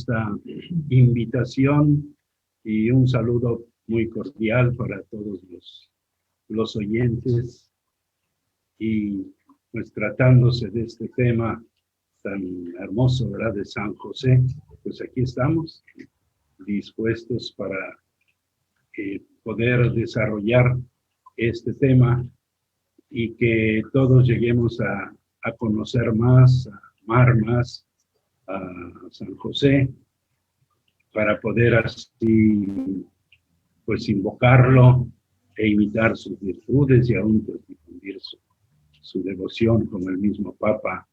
esta invitación y un saludo muy cordial para todos los oyentes. Y pues tratándose de este tema tan hermoso, ¿verdad?, de San José, pues aquí estamos dispuestos para poder desarrollar este tema y que todos lleguemos a conocer más, a amar más a San José, para poder así pues invocarlo e imitar sus virtudes y aún pues difundir su devoción, como el mismo Papa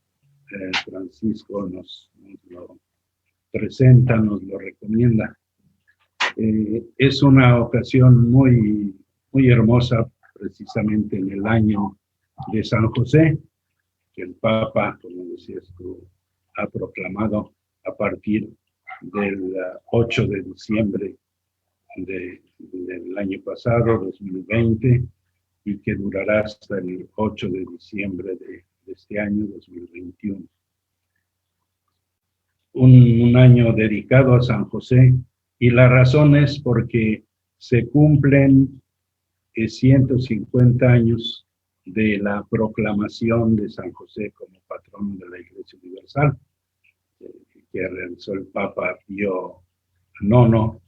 Francisco nos lo presenta, nos lo recomienda. Es una ocasión muy, muy hermosa, precisamente en el año de San José, que el Papa, como decías tú, ha proclamado a partir del 8 de diciembre del año pasado, 2020, y que durará hasta el 8 de diciembre de este año, 2021. Un año dedicado a San José, y la razón es porque se cumplen 150 años de la proclamación de San José como patrono de la Iglesia Universal, que realizó el Papa Pío IX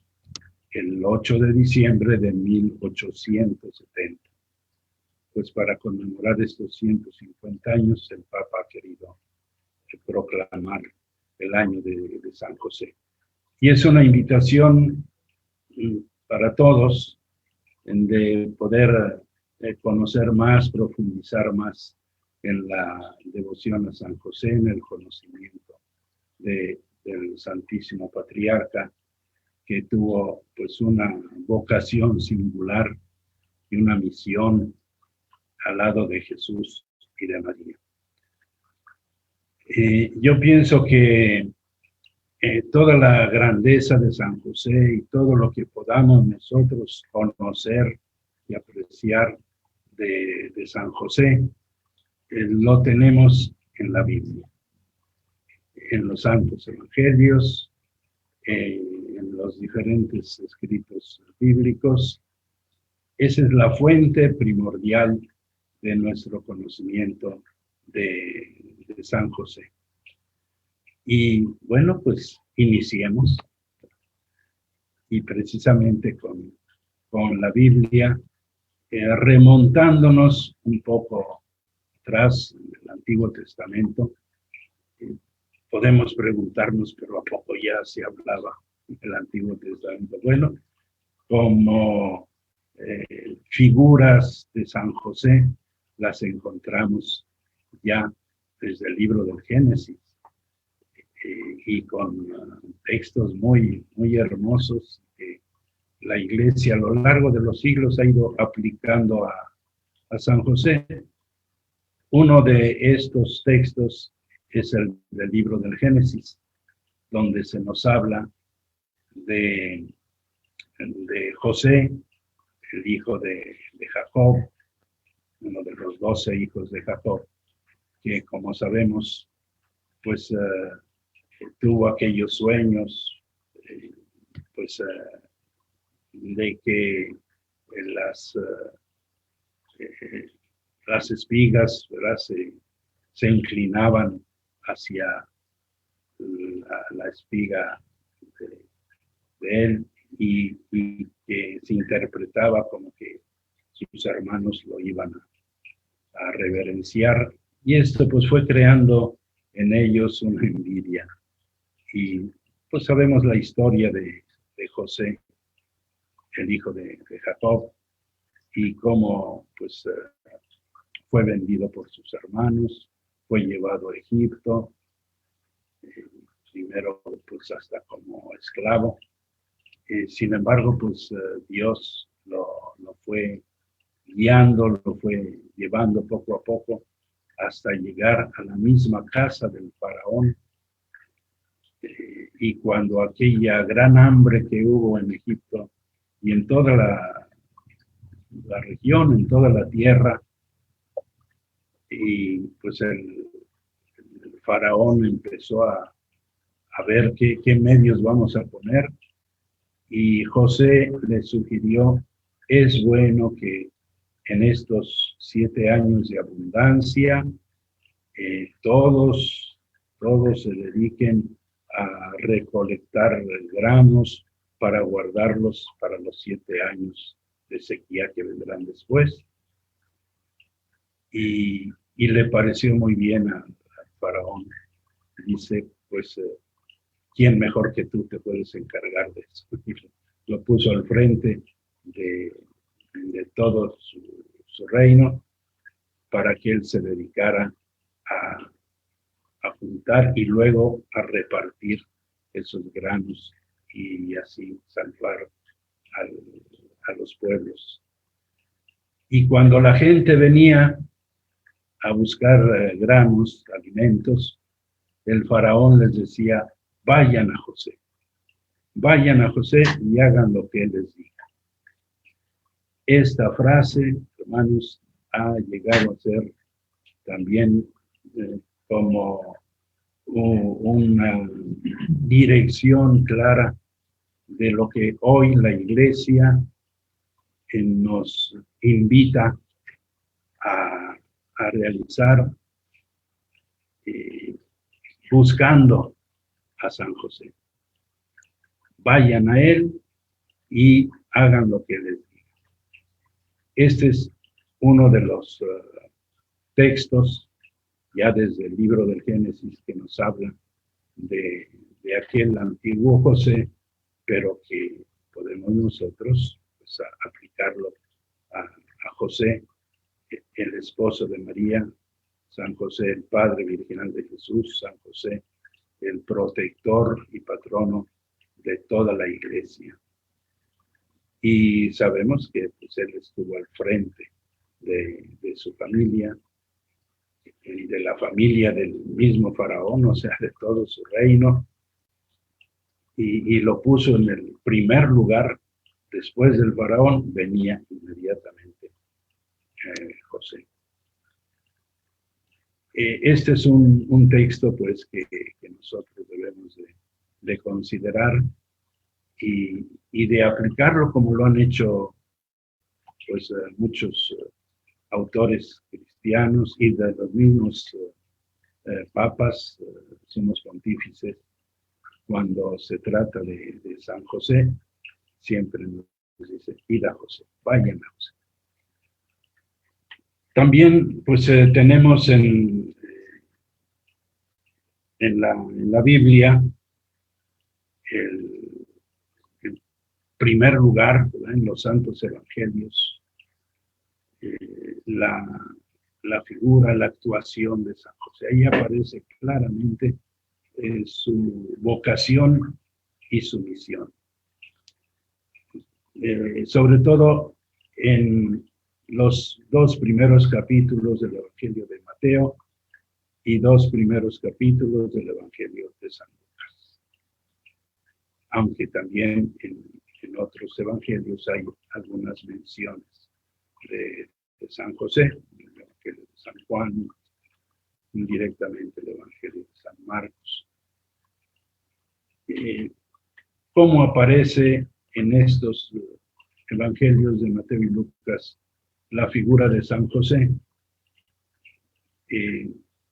el 8 de diciembre de 1870. Pues para conmemorar estos 150 años, el Papa ha querido proclamar el año de San José. Y es una invitación para todos de poder conocer más, profundizar más en la devoción a San José, en el conocimiento del Santísimo Patriarca, que tuvo pues una vocación singular y una misión al lado de Jesús y de María. Yo pienso que toda la grandeza de San José y todo lo que podamos nosotros conocer y apreciar de San José, lo tenemos en la Biblia, en los santos evangelios, en los diferentes escritos bíblicos. Esa es la fuente primordial de nuestro conocimiento de San José. Y bueno, pues iniciemos. Y precisamente con la Biblia, remontándonos un poco atrás del Antiguo Testamento, podemos preguntarnos, pero ¿a poco ya se hablaba del Antiguo Testamento? Bueno, como figuras de San José las encontramos ya desde el libro del Génesis, y con textos muy, muy hermosos que la Iglesia a lo largo de los siglos ha ido aplicando a San José. Uno de estos textos es el del libro del Génesis, donde se nos habla de José, el hijo de Jacob, uno de los 12 hijos de Jacob, que como sabemos, pues tuvo aquellos sueños, de que las espigas, ¿verdad?, se inclinaban hacia la espiga de él, y que se interpretaba como que sus hermanos lo iban a reverenciar, y esto pues fue creando en ellos una envidia. Y pues sabemos la historia de José, el hijo de Jacob, y cómo pues fue vendido por sus hermanos, fue llevado a Egipto, primero pues hasta como esclavo. Sin embargo, pues Dios lo fue guiando, lo fue llevando poco a poco hasta llegar a la misma casa del faraón. Y cuando aquella gran hambre que hubo en Egipto y en toda la región, en toda la tierra, y pues el faraón empezó a a ver qué medios vamos a poner. Y José le sugirió, es bueno que en estos 7 años de abundancia, todos se dediquen a recolectar granos para guardarlos para los 7 años de sequía que vendrán después. Y le pareció muy bien al faraón. Dice, pues, ¿quién mejor que tú te puedes encargar de eso? Lo puso al frente de todo su reino para que él se dedicara a juntar y luego a repartir esos granos y así salvar a los pueblos. Y cuando la gente venía a buscar granos, alimentos, el faraón les decía, vayan a José y hagan lo que él les diga. Esta frase, hermanos, ha llegado a ser también como una dirección clara de lo que hoy la Iglesia nos invita a realizar, buscando a San José. Vayan a él y hagan lo que les diga. Este es uno de los textos, ya desde el libro del Génesis, que nos habla de aquel antiguo José, pero que podemos nosotros pues, aplicarlo a José, el esposo de María, San José, el Padre Virginal de Jesús, San José, el protector y patrono de toda la Iglesia. Y sabemos que pues, él estuvo al frente de su familia, y de la familia del mismo faraón, o sea, de todo su reino, y lo puso en el primer lugar. Después del faraón venía inmediatamente José. Este es un texto pues que nosotros debemos de considerar y de aplicarlo como lo han hecho pues muchos autores cristianos y de los mismos papas, sumos pontífices. Cuando se trata de San José, siempre nos dice, id a José, vayan a José. También pues tenemos en la Biblia el primer lugar, ¿verdad? En los santos evangelios, la figura, la actuación de San José. Ahí aparece claramente su vocación y su misión. Sobre todo en los 2 primeros capítulos del Evangelio de Mateo y 2 primeros capítulos del Evangelio de San Lucas. Aunque también en otros evangelios hay algunas menciones de San José, el Evangelio de San Juan, indirectamente el Evangelio de San Marcos. ¿Cómo aparece en estos evangelios de Mateo y Lucas la figura de San José?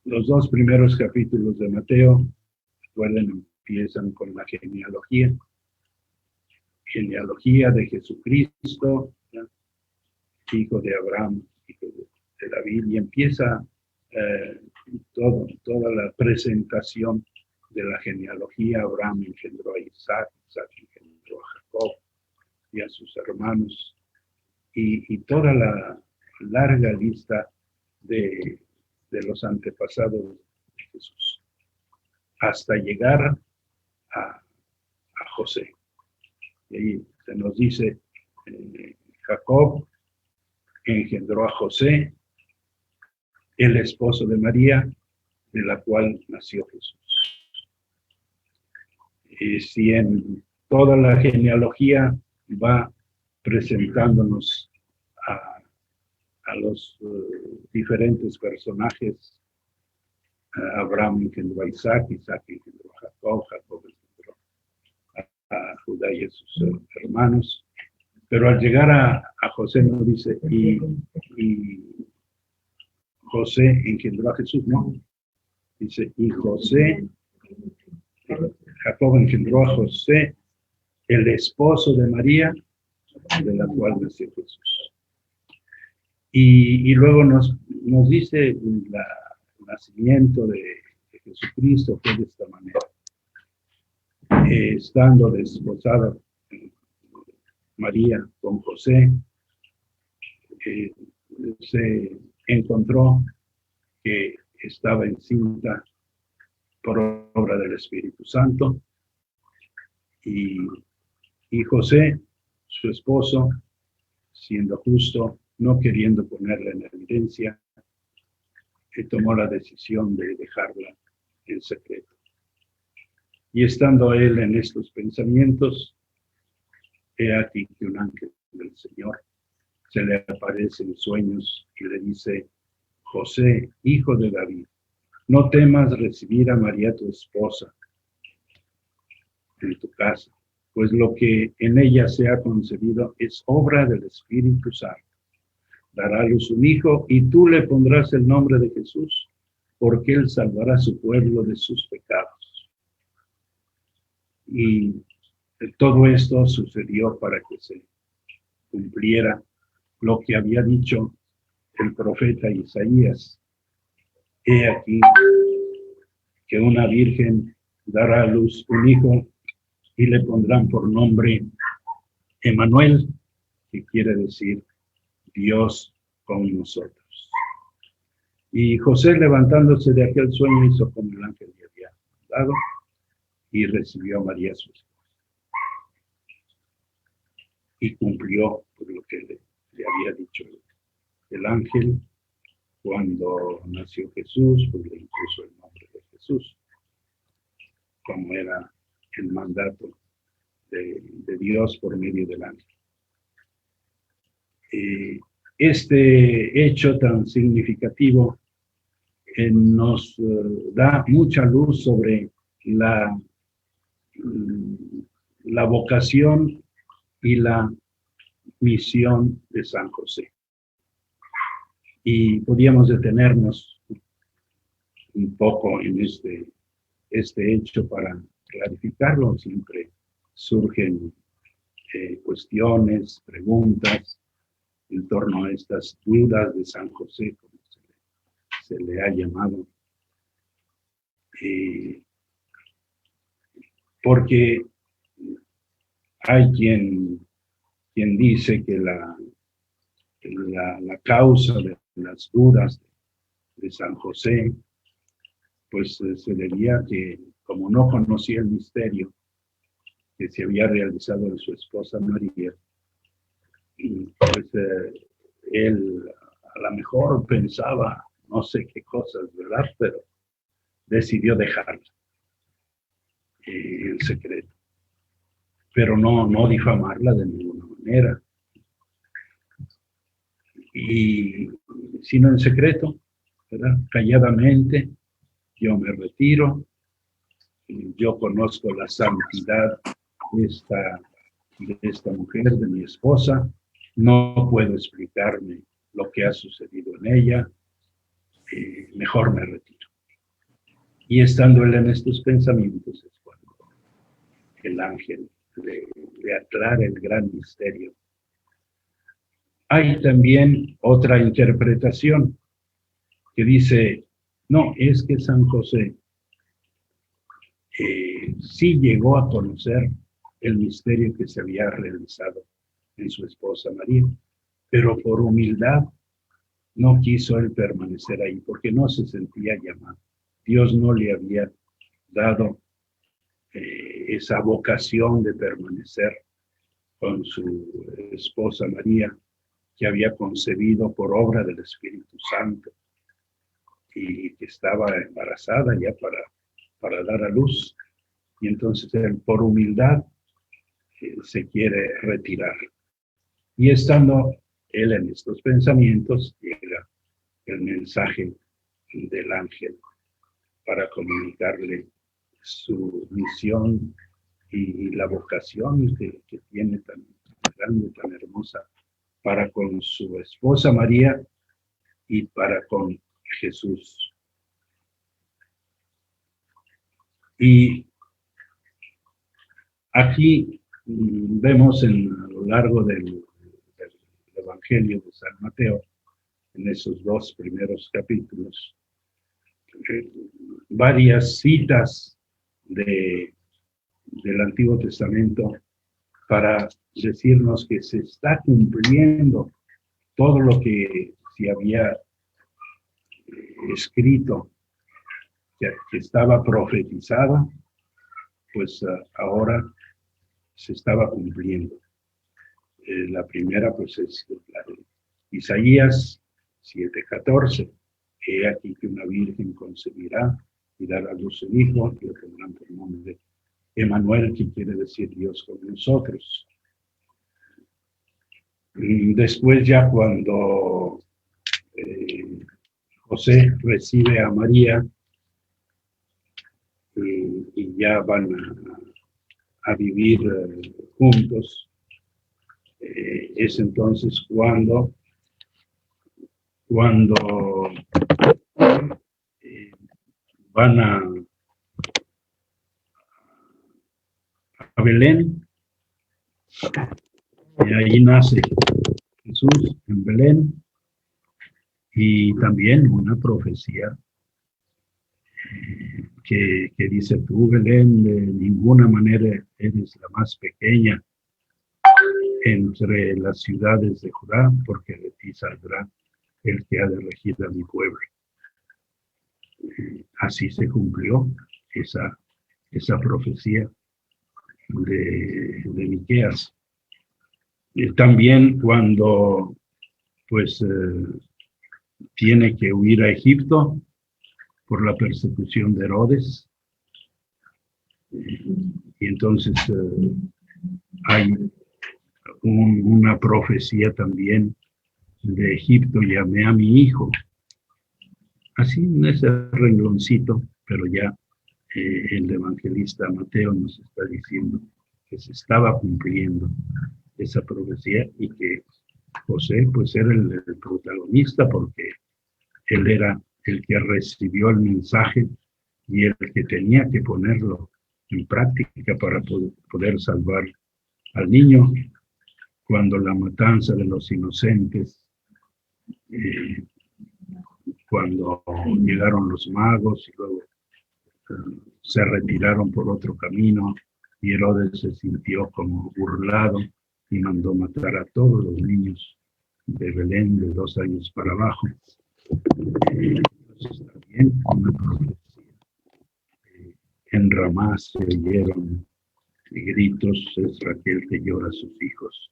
Los 2 primeros capítulos de Mateo, recuerden, empiezan con la genealogía de Jesucristo, ¿ya? Hijo de Abraham, hijo de David, y empieza toda la presentación de la genealogía. Abraham engendró a Isaac, Isaac engendró a Jacob y a sus hermanos, y toda la larga lista de los antepasados de Jesús, hasta llegar a José. Y ahí se nos dice, Jacob engendró a José, el esposo de María, de la cual nació Jesús. Y si en toda la genealogía va presentándonos a los diferentes personajes Abraham engendró a Isaac, Isaac engendró a Jacob, Jacob engendró a Judá y a sus hermanos. Pero al llegar a José no dice, y José engendró a Jesús, no. Dice, y Jacob engendró a José, el esposo de María, de la cual nació Jesús. Y luego nos dice el nacimiento de Jesucristo fue de esta manera. Estando desposada María con José, se encontró que estaba encinta por obra del Espíritu Santo, y José, su esposo, siendo justo, no queriendo ponerla en evidencia, tomó la decisión de dejarla en secreto. Y estando él en estos pensamientos, he aquí que un ángel del Señor se le aparece en sueños y le dice: José, hijo de David, no temas recibir a María tu esposa en tu casa, pues lo que en ella se ha concebido es obra del Espíritu Santo. Dará a luz un hijo y tú le pondrás el nombre de Jesús, porque él salvará a su pueblo de sus pecados. Y todo esto sucedió para que se cumpliera lo que había dicho el profeta Isaías. He aquí que una virgen dará a luz un hijo y le pondrán por nombre Emmanuel, que quiere decir Dios con nosotros. Y José, levantándose de aquel sueño, hizo como el ángel le había dado y recibió a María su esposa. Y cumplió por lo que le había dicho el ángel. Cuando nació Jesús, pues le impuso el nombre de Jesús, como era el mandato de Dios por medio del ángel. Este hecho tan significativo nos da mucha luz sobre la vocación y la misión de San José. Y podíamos detenernos un poco en este hecho para clarificarlo. Siempre surgen cuestiones, preguntas en torno a estas dudas de San José, como se le ha llamado. Porque hay quien dice que la causa de las dudas de San José, pues se debía que, como no conocía el misterio que se había realizado en su esposa María, y pues él a lo mejor pensaba no sé qué cosas, ¿verdad? Pero decidió dejarla en secreto, pero no difamarla de ninguna manera, y sino en secreto, ¿verdad? Calladamente. Yo me retiro, yo conozco la santidad de esta mujer, de mi esposa, no puedo explicarme lo que ha sucedido en ella, mejor me retiro. Y estando él en estos pensamientos es cuando el ángel le aclara el gran misterio. Hay también otra interpretación que dice: no, es que San José sí llegó a conocer el misterio que se había realizado en su esposa María, pero por humildad no quiso él permanecer ahí, porque no se sentía llamado. Dios no le había dado esa vocación de permanecer con su esposa María, que había concebido por obra del Espíritu Santo y que estaba embarazada ya para dar a luz. Y entonces él, por humildad, se quiere retirar. Y estando él en estos pensamientos, llega el mensaje del ángel para comunicarle su misión y la vocación que tiene tan grande, tan hermosa, para con su esposa María y para con Jesús. Y aquí vemos a lo largo del Evangelio de San Mateo, en esos 2 primeros capítulos, varias citas del Antiguo Testamento para decirnos que se está cumpliendo todo lo que se había escrito, que estaba profetizado, pues ahora se estaba cumpliendo. La primera pues es la de Isaías 7:14. He aquí que una virgen concebirá y dará a luz un hijo, y lo tendrán por nombre Emmanuel, que quiere decir Dios con nosotros. Después ya cuando José recibe a María y ya van a vivir juntos, es entonces cuando van a Belén, y ahí nace Jesús en Belén, y también una profecía que dice: tú, Belén, de ninguna manera eres la más pequeña entre las ciudades de Judá, porque de ti saldrá el que ha de regir a mi pueblo. Así se cumplió esa profecía de Miqueas. También cuando pues tiene que huir a Egipto por la persecución de Herodes, y entonces hay una profecía también de Egipto: llamé a mi hijo. Así en ese rengloncito, pero ya el evangelista Mateo nos está diciendo que se estaba cumpliendo esa profecía y que José pues era el protagonista, porque él era el que recibió el mensaje y el que tenía que ponerlo en práctica para poder salvar al niño. Cuando la matanza de los inocentes, cuando llegaron los magos y luego se retiraron por otro camino, y Herodes se sintió como burlado y mandó matar a todos los niños de Belén de 2 años para abajo. Entonces también una profecía. En Ramá se oyeron gritos: es Raquel que llora a sus hijos,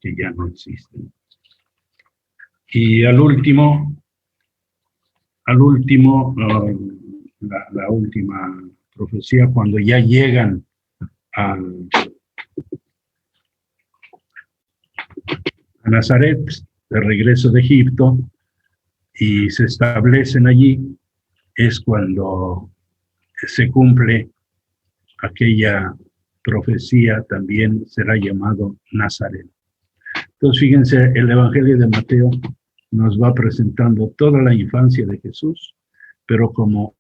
que ya no existen. Y al último, la última profecía, cuando ya llegan a Nazaret, de regreso de Egipto, y se establecen allí, es cuando se cumple aquella profecía: también será llamado Nazaret. Entonces, fíjense, el Evangelio de Mateo nos va presentando toda la infancia de Jesús, pero como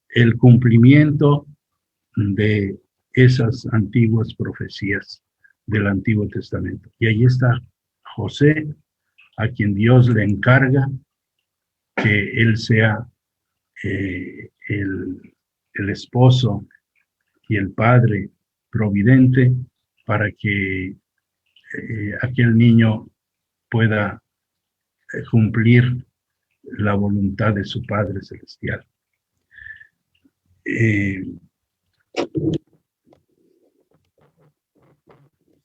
el cumplimiento de esas antiguas profecías del Antiguo Testamento. Y ahí está José, a quien Dios le encarga que él sea el esposo y el padre providente para que aquel niño pueda cumplir la voluntad de su Padre Celestial.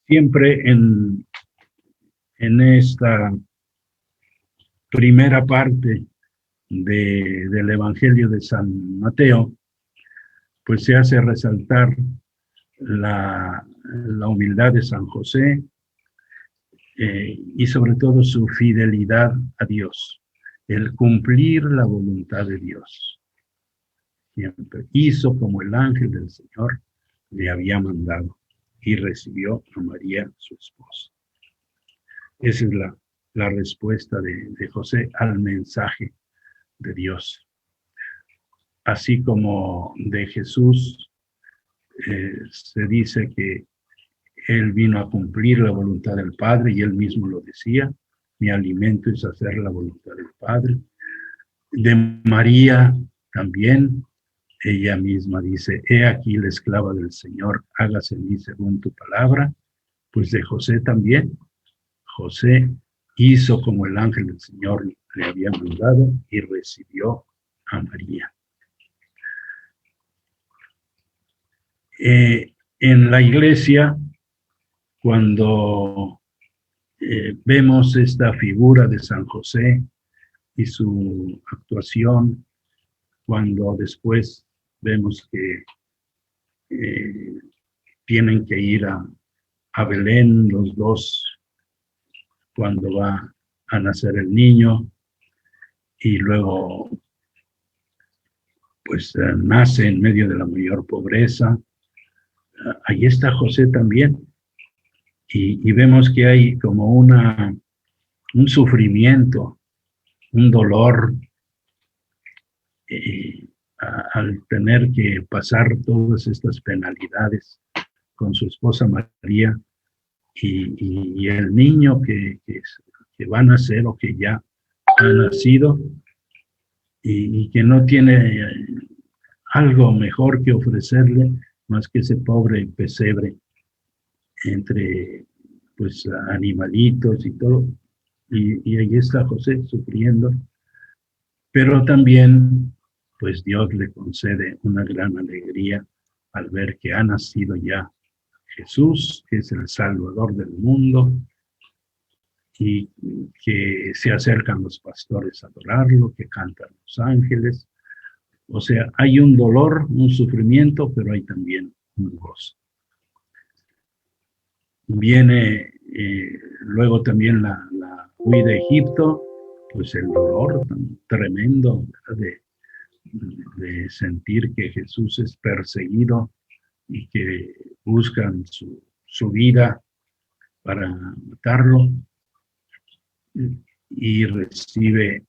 Siempre en esta primera parte del Evangelio de San Mateo, pues se hace resaltar la humildad de San José, y sobre todo su fidelidad a Dios, el cumplir la voluntad de Dios. siempre. Hizo como el ángel del Señor le había mandado y recibió a María, su esposa. Esa es la respuesta de José al mensaje de Dios. Así como de Jesús se dice que Él vino a cumplir la voluntad del Padre y Él mismo lo decía, mi alimento es hacer la voluntad del Padre. De María también, ella misma dice, he aquí la esclava del Señor, hágase en mí según tu palabra. Pues de José también, José hizo como el ángel del Señor le había mandado y recibió a María. En la iglesia, cuando vemos esta figura de San José y su actuación, cuando después vemos que tienen que ir a Belén los dos, cuando va a nacer el niño, y luego pues nace en medio de la mayor pobreza. Ahí está José también, y vemos que hay como un sufrimiento, un dolor, al tener que pasar todas estas penalidades con su esposa María, y el niño que va a nacer o que ya ha nacido, y que no tiene algo mejor que ofrecerle más que ese pobre pesebre entre pues animalitos y todo, y ahí está José sufriendo, pero también pues Dios le concede una gran alegría al ver que ha nacido ya Jesús, que es el Salvador del mundo, y que se acercan los pastores a adorarlo, que cantan los ángeles. O sea, hay un dolor, un sufrimiento, pero hay también un gozo. Viene luego también la huida de Egipto, pues el dolor tan tremendo de sentir que Jesús es perseguido y que buscan su vida para matarlo, y recibe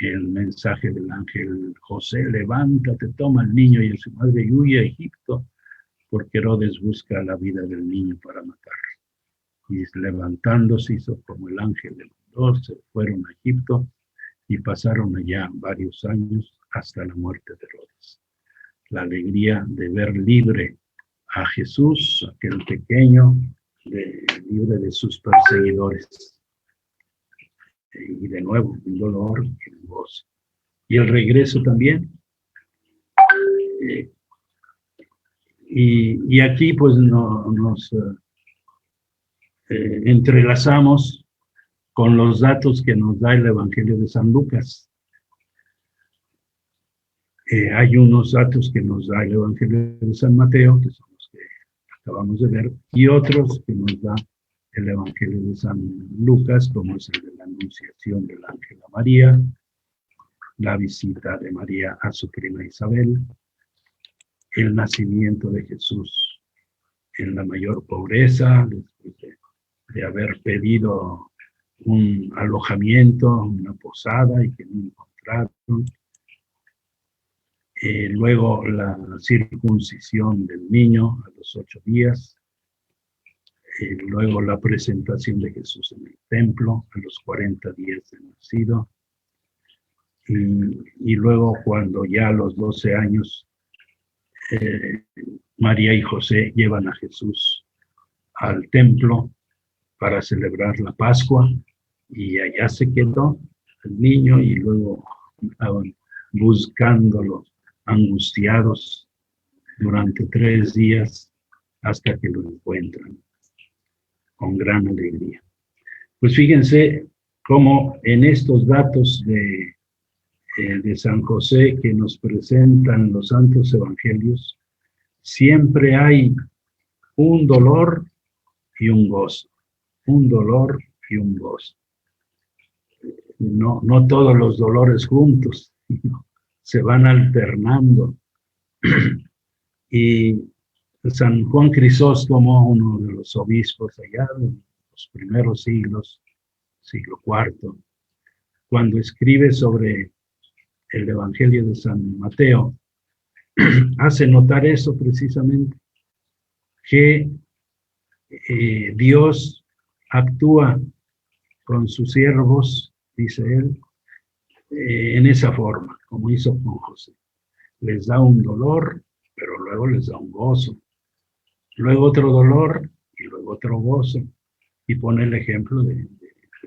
el mensaje del ángel José: levántate, toma al niño y a su madre y huye a Egipto, porque Herodes busca la vida del niño para matarlo. Y levantándose hizo como el ángel le mandó, se fueron a Egipto y pasaron allá varios años hasta la muerte de Herodes. La alegría de ver libre a Jesús, aquel pequeño, libre de sus perseguidores. Y de nuevo, un dolor y un gozo. Y el regreso también. Y aquí pues nos entrelazamos con los datos que nos da el Evangelio de San Lucas. Hay unos datos que nos da el Evangelio de San Mateo, que son los que acabamos de ver, y otros que nos da el Evangelio de San Lucas, como es el de la anunciación del ángel a María, la visita de María a su prima Isabel, el nacimiento de Jesús en la mayor pobreza, después de haber pedido un alojamiento, una posada, y que no encontraron. Luego la circuncisión del niño a los 8 días. Luego la presentación de Jesús en el templo a los 40 días de nacido. Y luego cuando ya a los 12 años María y José llevan a Jesús al templo para celebrar la Pascua, y allá se quedó el niño, y luego estaban buscándolo angustiados durante 3 días hasta que lo encuentran con gran alegría. Pues fíjense cómo en estos datos de San José que nos presentan los santos evangelios, siempre hay un dolor y un gozo, un dolor y un gozo. No todos los dolores juntos, se van alternando, Y San Juan Crisóstomo, uno de los obispos allá de los primeros siglos, siglo IV, cuando escribe sobre el Evangelio de San Mateo, hace notar eso precisamente, que Dios actúa con sus siervos, dice él, en esa forma, como hizo con José. Les da un dolor, pero luego les da un gozo. Luego otro dolor y luego otro gozo. Y pone el ejemplo de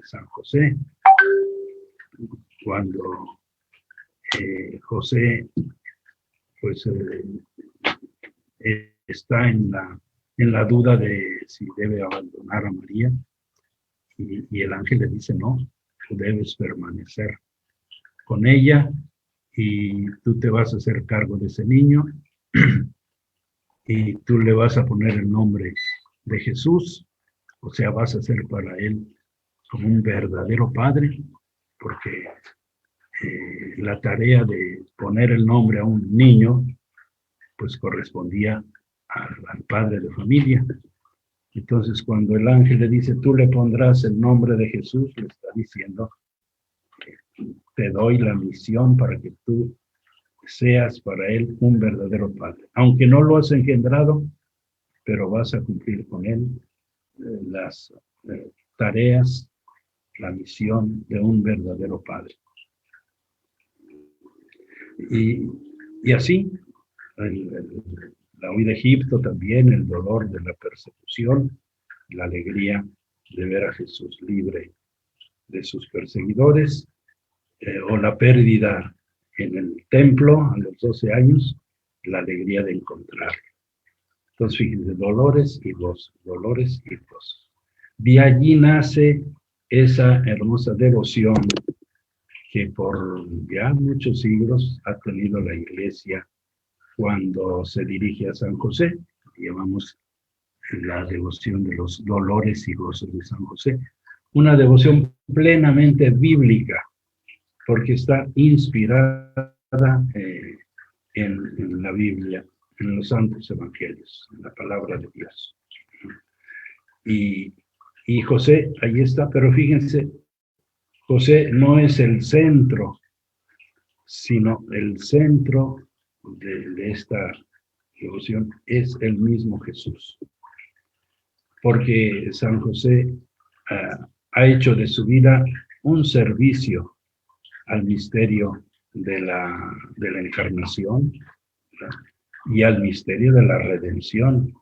San José. Cuando José pues está en la duda de si debe abandonar a María, y el ángel le dice, no, tú debes permanecer con ella y tú te vas a hacer cargo de ese niño y tú le vas a poner el nombre de Jesús, o sea, vas a ser para él como un verdadero padre, porque la tarea de poner el nombre a un niño pues correspondía al padre de familia. Entonces, cuando el ángel le dice, tú le pondrás el nombre de Jesús, le está diciendo, te doy la misión para que tú seas para él un verdadero padre. Aunque no lo has engendrado, pero vas a cumplir con él las tareas, la misión de un verdadero padre. Y así, la huida de Egipto también, el dolor de la persecución, la alegría de ver a Jesús libre de sus perseguidores, o la pérdida en el templo a los 12 años, la alegría de encontrarlo. Entonces, fíjense, dolores y gozos, dolores y gozos. De allí nace esa hermosa devoción que por ya muchos siglos ha tenido la Iglesia cuando se dirige a San José. Llamamos la devoción de los dolores y gozos de San José. Una devoción plenamente bíblica, porque está inspirada en la Biblia, en los santos evangelios, en la palabra de Dios. Y José, ahí está, pero fíjense, José no es el centro, sino el centro de esta devoción es el mismo Jesús. Porque San José ha hecho de su vida un servicio al misterio de la encarnación, ¿verdad? Y al misterio de la redención.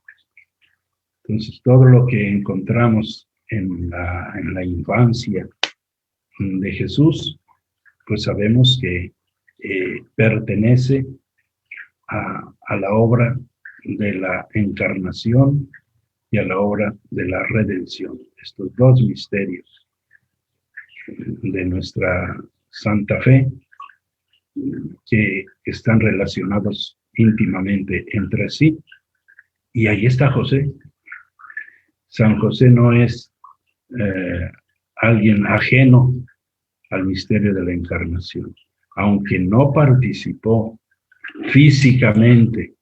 Entonces, todo lo que encontramos en la infancia de Jesús, pues sabemos que pertenece a la obra de la encarnación y a la obra de la redención. Estos dos misterios de nuestra Santa Fe, que están relacionados íntimamente entre sí. Y ahí está José. San José no es alguien ajeno al misterio de la encarnación, aunque no participó físicamente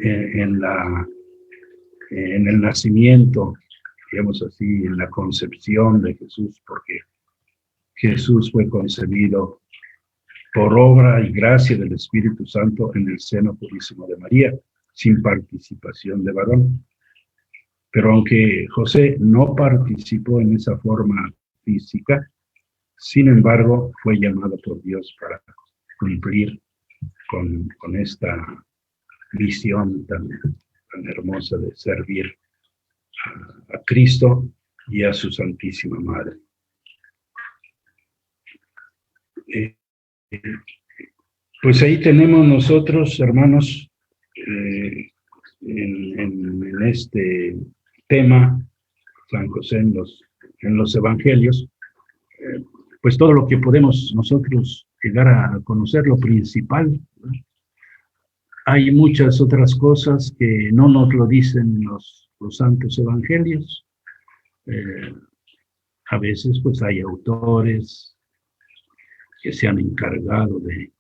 en el nacimiento, digamos así, en la concepción de Jesús, porque Jesús fue concebido por obra y gracia del Espíritu Santo en el seno purísimo de María, sin participación de varón. Pero aunque José no participó en esa forma física, sin embargo, fue llamado por Dios para cumplir con esta visión tan hermosa de servir a Cristo y a su Santísima Madre. Pues ahí tenemos nosotros, hermanos, en este tema, San José en los evangelios, pues todo lo que podemos nosotros llegar a conocer, lo principal, ¿no? Hay muchas otras cosas que no nos lo dicen los santos evangelios. A veces pues hay autores que se han encargado de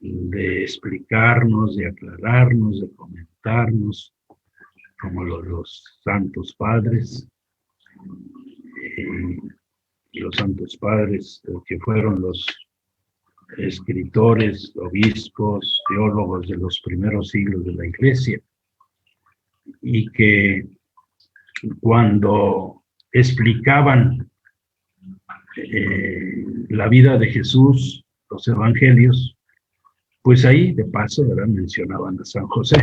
de explicarnos, de aclararnos, de comentarnos, como los santos padres, los santos padres que fueron los escritores, obispos, teólogos de los primeros siglos de la Iglesia, y que cuando explicaban la vida de Jesús, los evangelios, pues ahí de paso, ¿verdad?, mencionaban a San José,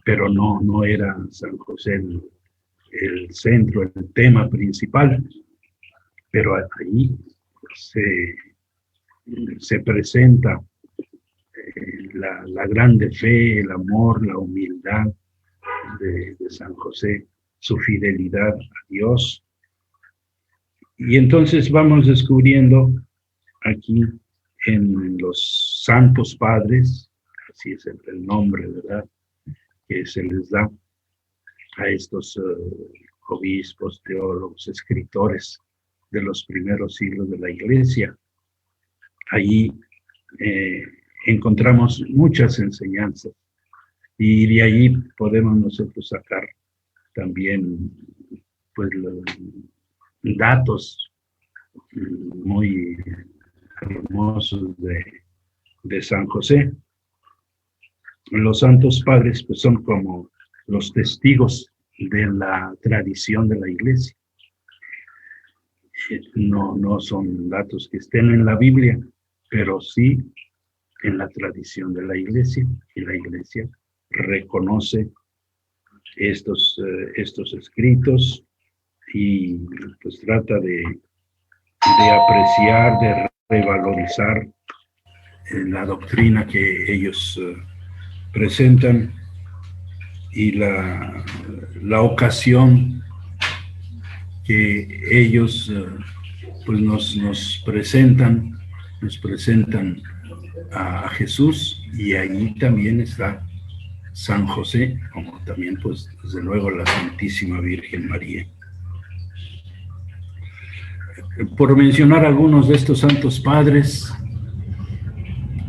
pero no era San José el centro, el tema principal, pero ahí se presenta la grande fe, el amor, la humildad de San José, su fidelidad a Dios. Y entonces vamos descubriendo aquí en los santos padres, así es el nombre, ¿verdad?, que se les da a estos obispos, teólogos, escritores de los primeros siglos de la Iglesia. Ahí encontramos muchas enseñanzas y de allí podemos nosotros sacar también pues los datos muy hermosos de San José. Los santos padres pues son como los testigos de la tradición de la Iglesia. No son datos que estén en la Biblia, pero sí en la tradición de la Iglesia, y la Iglesia reconoce estos escritos y pues trata de apreciar, de revalorizar la doctrina que ellos presentan y la ocasión que ellos pues nos presentan a Jesús, y ahí también está San José, como también pues desde luego la Santísima Virgen María. Por mencionar algunos de estos santos padres,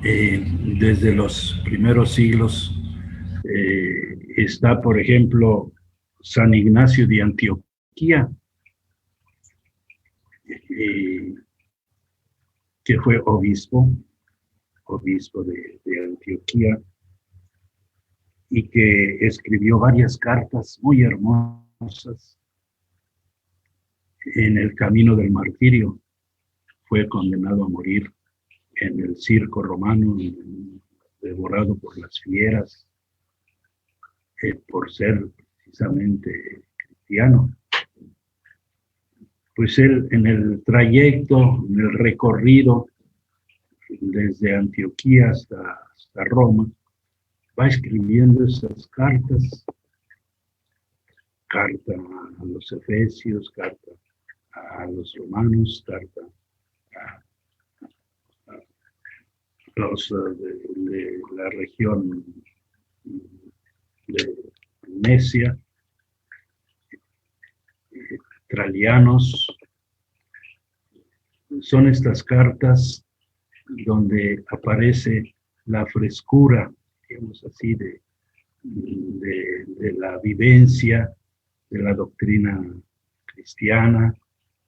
desde los primeros siglos está, por ejemplo, San Ignacio de Antioquía, que fue obispo de Antioquía, y que escribió varias cartas muy hermosas. En el camino del martirio fue condenado a morir en el circo romano, devorado por las fieras, por ser precisamente cristiano. Pues él, en el trayecto, en el recorrido desde Antioquía hasta Roma, va escribiendo esas cartas, carta a los Efesios, carta a los romanos, carta a los de la región de Necia, tralianos. Son estas cartas donde aparece la frescura, digamos así, de la vivencia de la doctrina cristiana,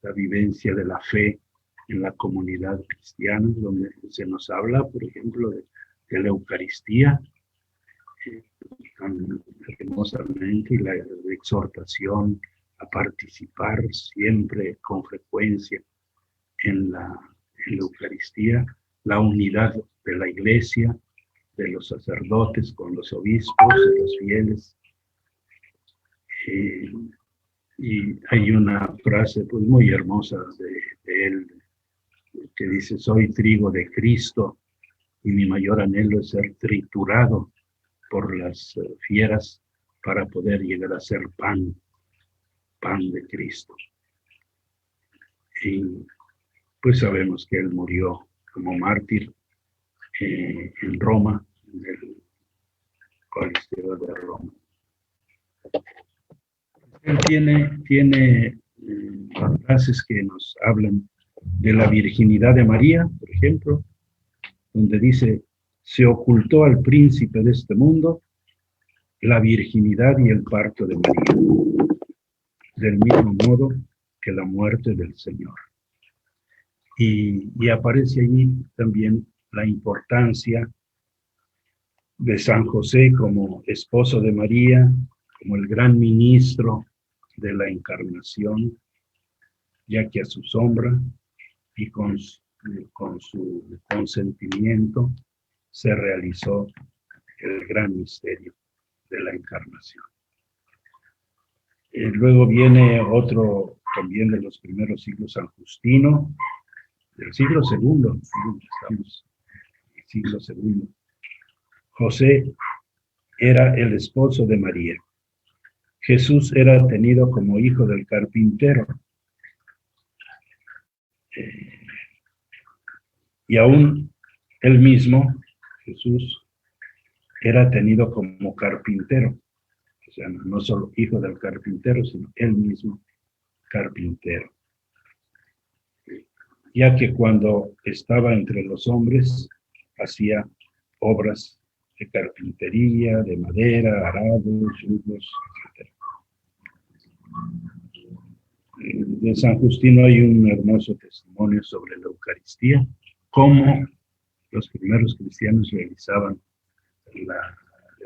la vivencia de la fe en la comunidad cristiana, donde se nos habla, por ejemplo, de la Eucaristía, tan hermosamente, y la exhortación a participar siempre con frecuencia en la Eucaristía, la unidad de la Iglesia, de los sacerdotes con los obispos, de los fieles. Y hay una frase pues muy hermosa de él, que dice: soy trigo de Cristo y mi mayor anhelo es ser triturado por las fieras para poder llegar a ser pan de Cristo. Y pues sabemos que él murió como mártir en Roma, en el Coliseo de Roma. Él tiene frases que nos hablan de la virginidad de María, por ejemplo, donde dice, se ocultó al príncipe de este mundo la virginidad y el parto de María, del mismo modo que la muerte del Señor. Y aparece allí también la importancia de San José como esposo de María, como el gran ministro de la encarnación, ya que a su sombra y con su consentimiento se realizó el gran misterio de la encarnación. Luego viene otro también de los primeros siglos, San Justino, del siglo segundo, estamos en el siglo segundo. José era el esposo de María. Jesús era tenido como hijo del carpintero. Y aún él mismo, Jesús, era tenido como carpintero. O sea, no solo hijo del carpintero, sino él mismo carpintero. Ya que cuando estaba entre los hombres, hacía obras de carpintería, de madera, arados, yugos, etc. De San Justino hay un hermoso testimonio sobre la Eucaristía, cómo los primeros cristianos realizaban la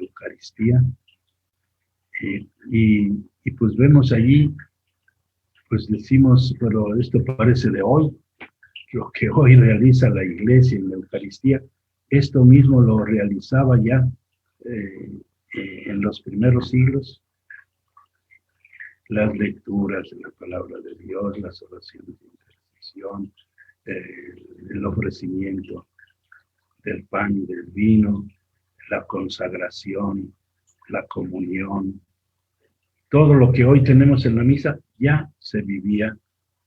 Eucaristía. Y pues vemos allí, pues decimos, pero esto parece de hoy, lo que hoy realiza la Iglesia en la Eucaristía, esto mismo lo realizaba ya en los primeros siglos. Las lecturas de la palabra de Dios, las oraciones de intercesión, el ofrecimiento del pan y del vino, la consagración, la comunión, todo lo que hoy tenemos en la misa ya se vivía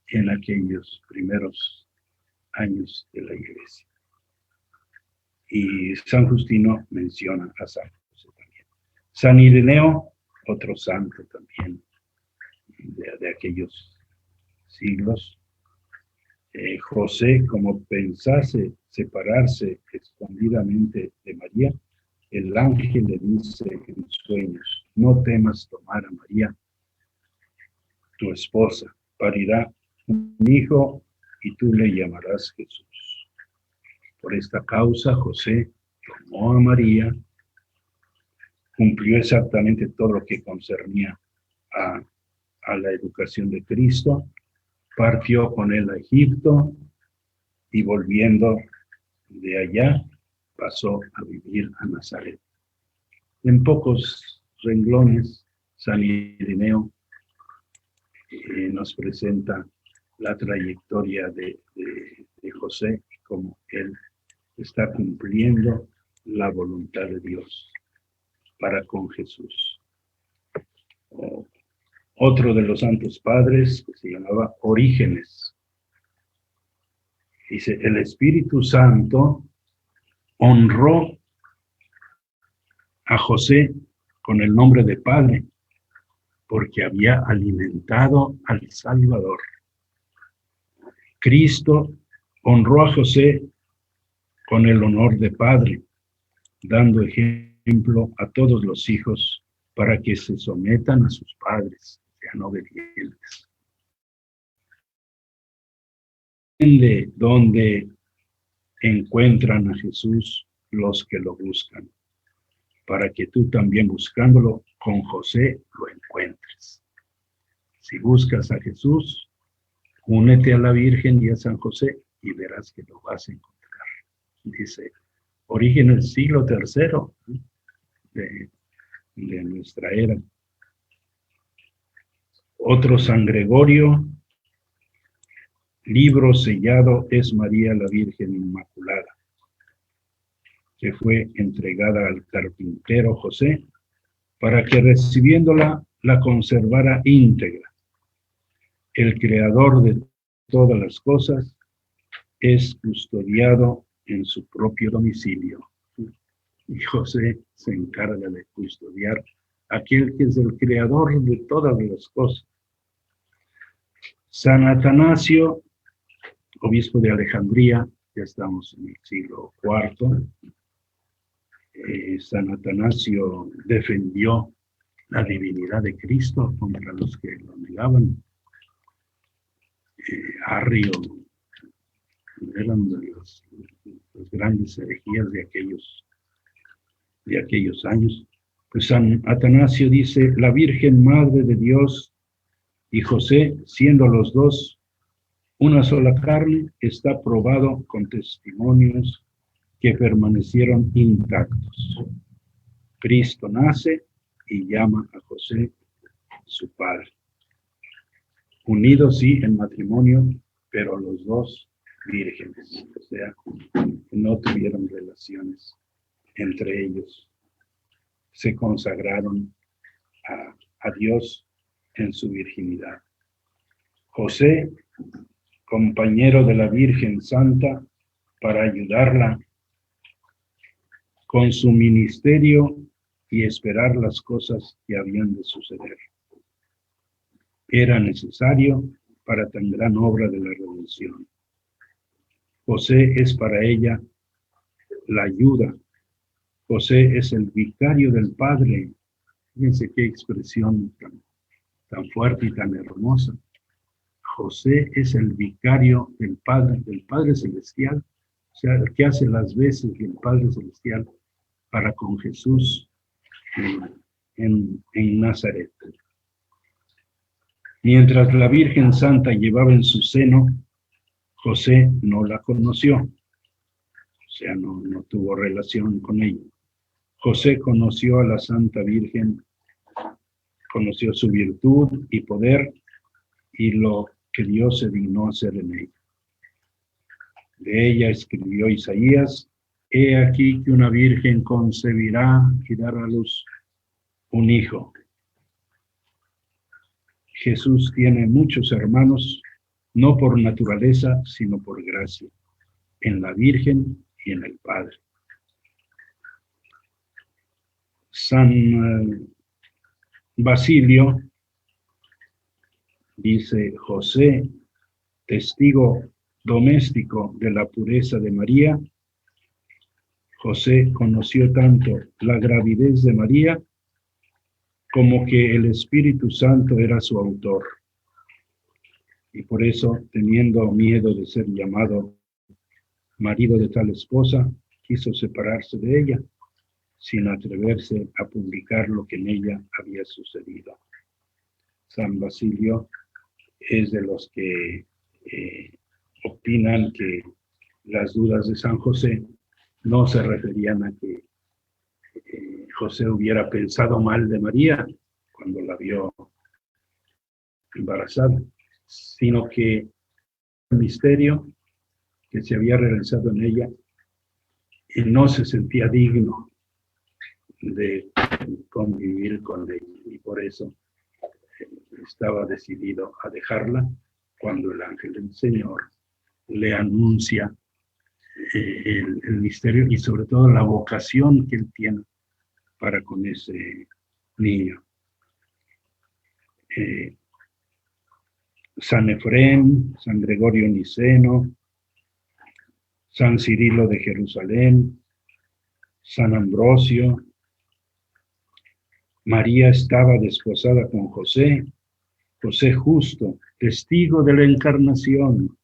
en aquellos primeros años de la Iglesia. Y San Justino menciona a San José también. San Ireneo, otro santo también de aquellos siglos. José, como pensase separarse escondidamente de María, el ángel le dice en sueños, no temas tomar a María, tu esposa, parirá un hijo y tú le llamarás Jesús. Por esta causa, José tomó a María, cumplió exactamente todo lo que concernía a la educación de Cristo, partió con él a Egipto y volviendo de allá pasó a vivir a Nazaret. En pocos renglones, San Ireneo nos presenta la trayectoria de José y cómo él está cumpliendo la voluntad de Dios para con Jesús. Otro de los santos padres, que se llamaba Orígenes, dice, el Espíritu Santo honró a José con el nombre de Padre, porque había alimentado al Salvador. Cristo honró a José con el honor de Padre, dando ejemplo a todos los hijos para que se sometan a sus padres, sean obedientes. De donde encuentran a Jesús los que lo buscan, para que tú también buscándolo con José lo encuentres. Si buscas a Jesús, únete a la Virgen y a San José y verás que lo vas a encontrar. Dice, origen del siglo III de nuestra era. Otro San Gregorio, libro sellado es María la Virgen Inmaculada, que fue entregada al carpintero José para que recibiéndola la conservara íntegra. El creador de todas las cosas es custodiado en su propio domicilio. Y José se encarga de custodiar aquel que es el creador de todas las cosas. San Atanasio, obispo de Alejandría, ya estamos en el siglo IV. San Atanasio defendió la divinidad de Cristo contra los que lo negaban. Arrio eran de las grandes herejías de aquellos años. Pues San Atanasio dice: la Virgen Madre de Dios y José, siendo los dos una sola carne, está probado con testimonios que permanecieron intactos. Cristo nace y llama a José su padre. Unidos sí en matrimonio, pero los dos vírgenes, o sea, no tuvieron relaciones entre ellos. Se consagraron a Dios en su virginidad. José, compañero de la Virgen Santa, para ayudarla con su ministerio y esperar las cosas que habían de suceder. Era necesario para tan gran obra de la redención. José es para ella la ayuda. José es el vicario del Padre. Fíjense qué expresión tan fuerte y tan hermosa. José es el vicario del Padre Celestial, o sea, el que hace las veces del Padre Celestial para con Jesús en Nazaret. Mientras la Virgen Santa llevaba en su seno, José no la conoció, o sea, no tuvo relación con ella. José conoció a la Santa Virgen, conoció su virtud y poder y lo que Dios se dignó hacer en ella. De ella escribió Isaías: he aquí que una virgen concebirá y dará a luz un hijo. Jesús tiene muchos hermanos, no por naturaleza, sino por gracia, en la Virgen y en el Padre. San Basilio dice: José, testigo doméstico de la pureza de María, José conoció tanto la gravidez de María como que el Espíritu Santo era su autor. Y por eso, teniendo miedo de ser llamado marido de tal esposa, quiso separarse de ella, sin atreverse a publicar lo que en ella había sucedido. San Basilio es de los que opinan que las dudas de San José no se referían a que José hubiera pensado mal de María cuando la vio embarazada, sino que el misterio que se había realizado en ella, y no se sentía digno de convivir con ella, y por eso estaba decidido a dejarla cuando el ángel del Señor le anuncia el misterio y sobre todo la vocación que él tiene para con ese niño. San Efrén, San Gregorio Niceno, San Cirilo de Jerusalén, San Ambrosio. María estaba desposada con José, José justo, testigo de la encarnación.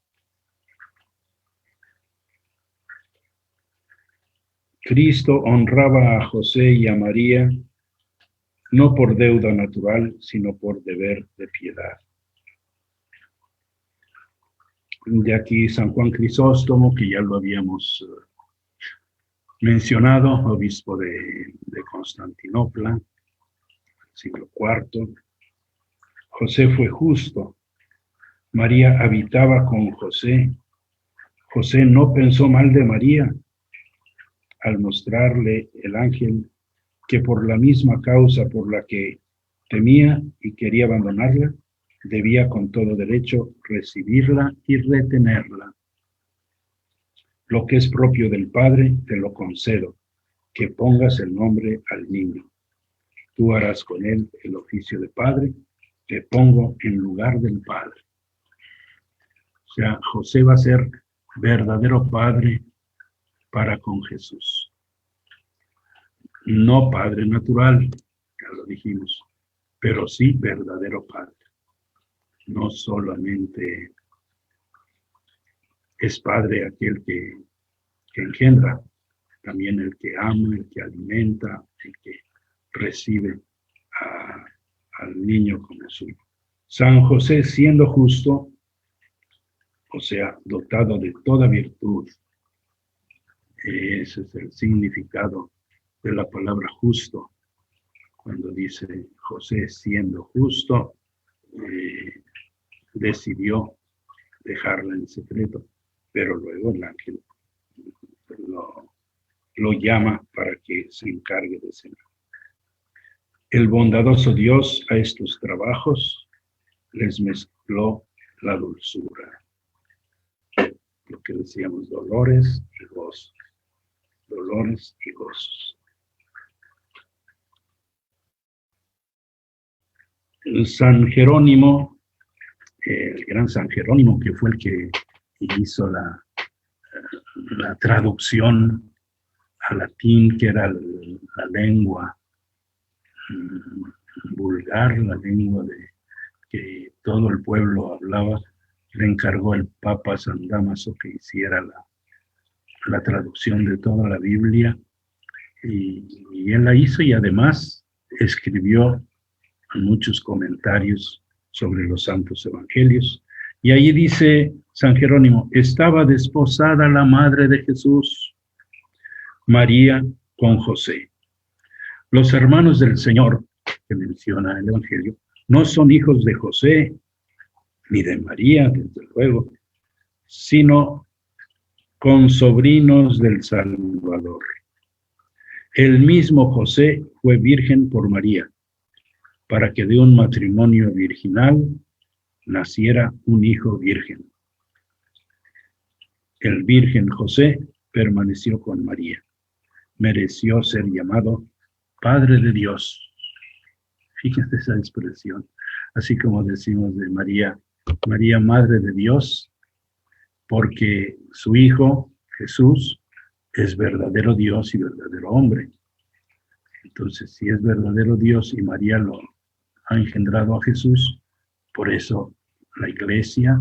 Cristo honraba a José y a María, no por deuda natural, sino por deber de piedad. De aquí San Juan Crisóstomo, que ya lo habíamos mencionado, obispo de Constantinopla, siglo IV. José fue justo, María habitaba con José. José no pensó mal de María al mostrarle el ángel que por la misma causa por la que temía y quería abandonarla, debía con todo derecho recibirla y retenerla. Lo que es propio del Padre, te lo concedo, que pongas el nombre al niño. Tú harás con él el oficio de padre, te pongo en lugar del Padre. O sea, José va a ser verdadero Padre para con Jesús. No Padre natural, ya lo dijimos, pero sí verdadero Padre. No solamente es Padre aquel que engendra, también el que ama, el que alimenta, el que recibe al niño como suyo. San José, siendo justo, o sea, dotado de toda virtud, ese es el significado de la palabra justo. Cuando dice José, siendo justo, decidió dejarla en secreto, pero luego el ángel lo llama para que se encargue de cenar. El bondadoso Dios a estos trabajos les mezcló la dulzura. Lo que decíamos, dolores y gozos. Dolores y gozos. El San Jerónimo, el gran San Jerónimo, que fue el que hizo la traducción al latín, que era la lengua vulgar, la lengua que todo el pueblo hablaba, le encargó el Papa San Dámaso que hiciera la traducción de toda la Biblia, y él la hizo, y además escribió muchos comentarios sobre los santos evangelios. Y ahí dice San Jerónimo: estaba desposada la madre de Jesús, María, con José. Los hermanos del Señor, que menciona el Evangelio, no son hijos de José, ni de María, desde luego, sino consobrinos del Salvador. El mismo José fue virgen por María, para que de un matrimonio virginal naciera un hijo virgen. El virgen José permaneció con María. Mereció ser llamado Padre de Dios. Fíjense esa expresión. Así como decimos de María, María, Madre de Dios, porque su Hijo, Jesús, es verdadero Dios y verdadero hombre. Entonces, si es verdadero Dios y María lo ha engendrado a Jesús, por eso la Iglesia,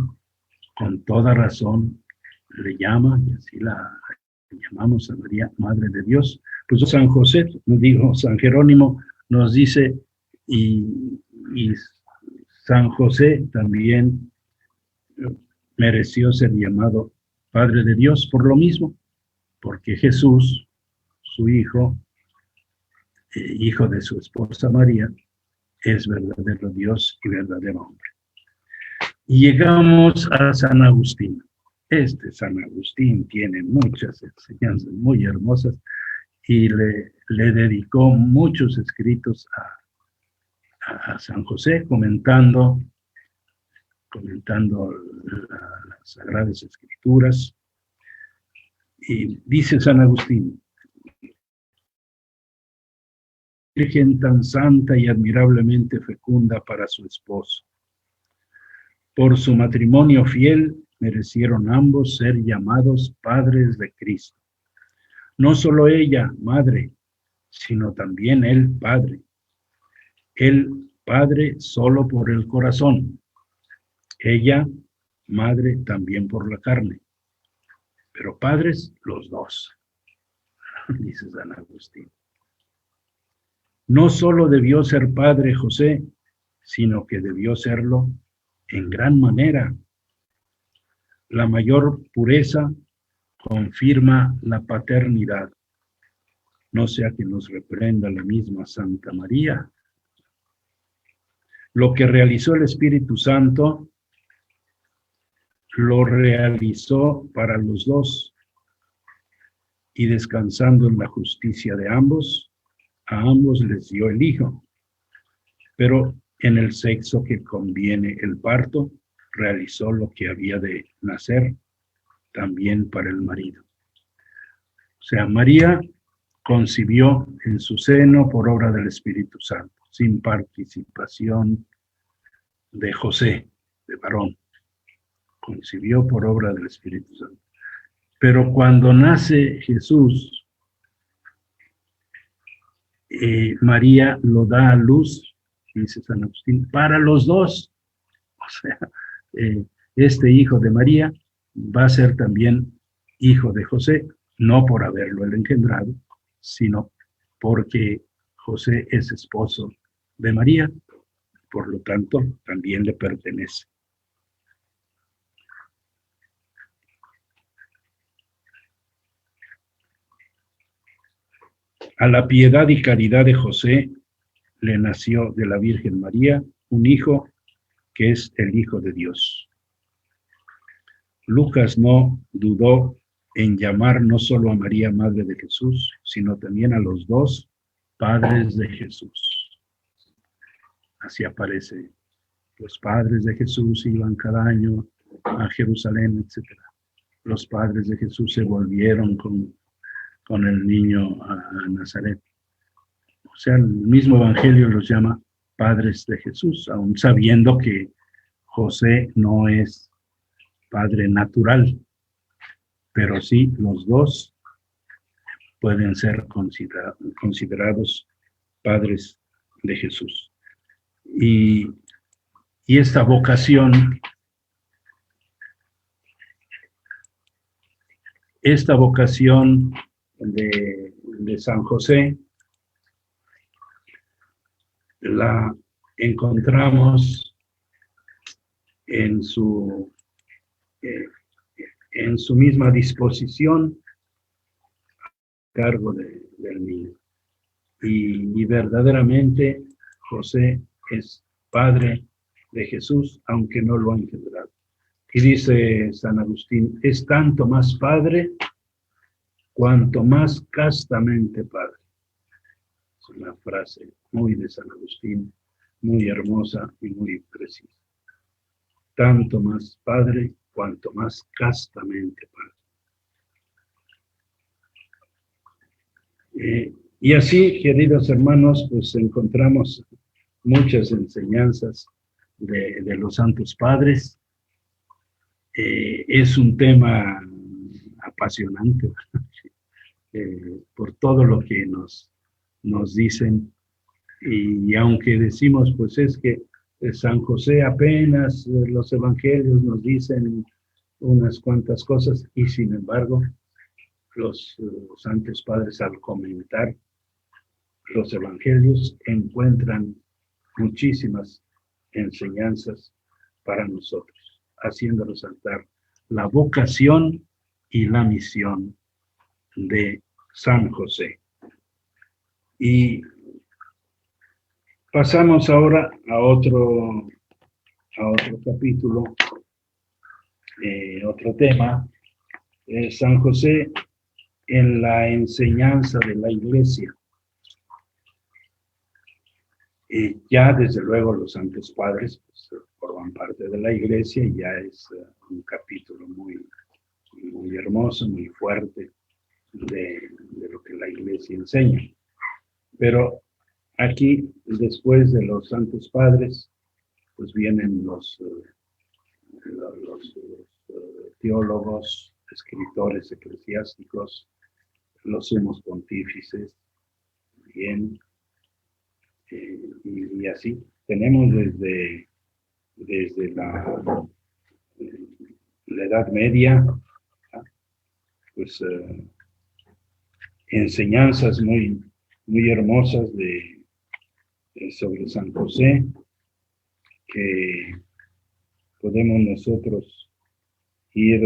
con toda razón, le llama, y así la llamamos a María, Madre de Dios. Pues San José, digo, San Jerónimo nos dice, y San José también mereció ser llamado Padre de Dios por lo mismo, porque Jesús, su Hijo, hijo de su esposa María, es verdadero Dios y verdadero hombre. Y llegamos a San Agustín. Este San Agustín tiene muchas enseñanzas muy hermosas y le dedicó muchos escritos a San José, comentando las Sagradas Escrituras. Y dice San Agustín: Virgen tan santa y admirablemente fecunda para su esposo. Por su matrimonio fiel merecieron ambos ser llamados padres de Cristo. No solo ella, madre, sino también él, padre. Él, padre, solo por el corazón. Ella, madre, también por la carne. Pero padres, los dos, dice San Agustín. No solo debió ser padre José, sino que debió serlo en gran manera. La mayor pureza confirma la paternidad. No sea que nos reprenda la misma Santa María. Lo que realizó el Espíritu Santo, lo realizó para los dos, y descansando en la justicia de ambos, a ambos les dio el Hijo. Pero en el sexo que conviene el parto, realizó lo que había de nacer también para el marido. O sea, María concibió en su seno por obra del Espíritu Santo, sin participación de José, de varón. Concibió por obra del Espíritu Santo. Pero cuando nace Jesús, María lo da a luz, dice San Agustín, para los dos. O sea, este hijo de María va a ser también hijo de José, no por haberlo él engendrado, sino porque José es esposo de María, por lo tanto, también le pertenece. A la piedad y caridad de José le nació de la Virgen María un hijo que es el Hijo de Dios. Lucas no dudó en llamar no solo a María, Madre de Jesús, sino también a los dos padres de Jesús. Así aparece. Los padres de Jesús iban cada año a Jerusalén, etc. Los padres de Jesús se volvieron con el niño a Nazaret. O sea, el mismo Evangelio los llama padres de Jesús, aun sabiendo que José no es padre natural, pero sí los dos pueden ser considerados padres de Jesús. Y esta vocación de San José la encontramos en su misma disposición a cargo del niño. Y verdaderamente José es padre de Jesús, aunque no lo ha engendrado. Y dice San Agustín, es tanto más padre cuanto más castamente padre. Es una frase muy de San Agustín, muy hermosa y muy precisa. Tanto más padre cuanto más castamente padre. Y así, queridos hermanos, pues encontramos muchas enseñanzas de los santos padres. Es un tema apasionante por todo lo que nos dicen, y aunque decimos pues es que San José apenas los evangelios nos dicen unas cuantas cosas, y sin embargo los santos padres al comentar los evangelios encuentran muchísimas enseñanzas para nosotros, haciendo resaltar la vocación y la misión de San José. Y pasamos ahora a otro capítulo, otro tema, San José en la enseñanza de la Iglesia. Ya desde luego los santos padres pues, forman parte de la Iglesia, y ya es un capítulo muy, muy hermoso, muy fuerte de lo que la Iglesia enseña. Pero aquí, después de los santos padres, pues vienen los teólogos, escritores eclesiásticos, los sumos pontífices, bien, y así tenemos desde la Edad Media, pues enseñanzas muy, muy hermosas sobre San José, que podemos nosotros ir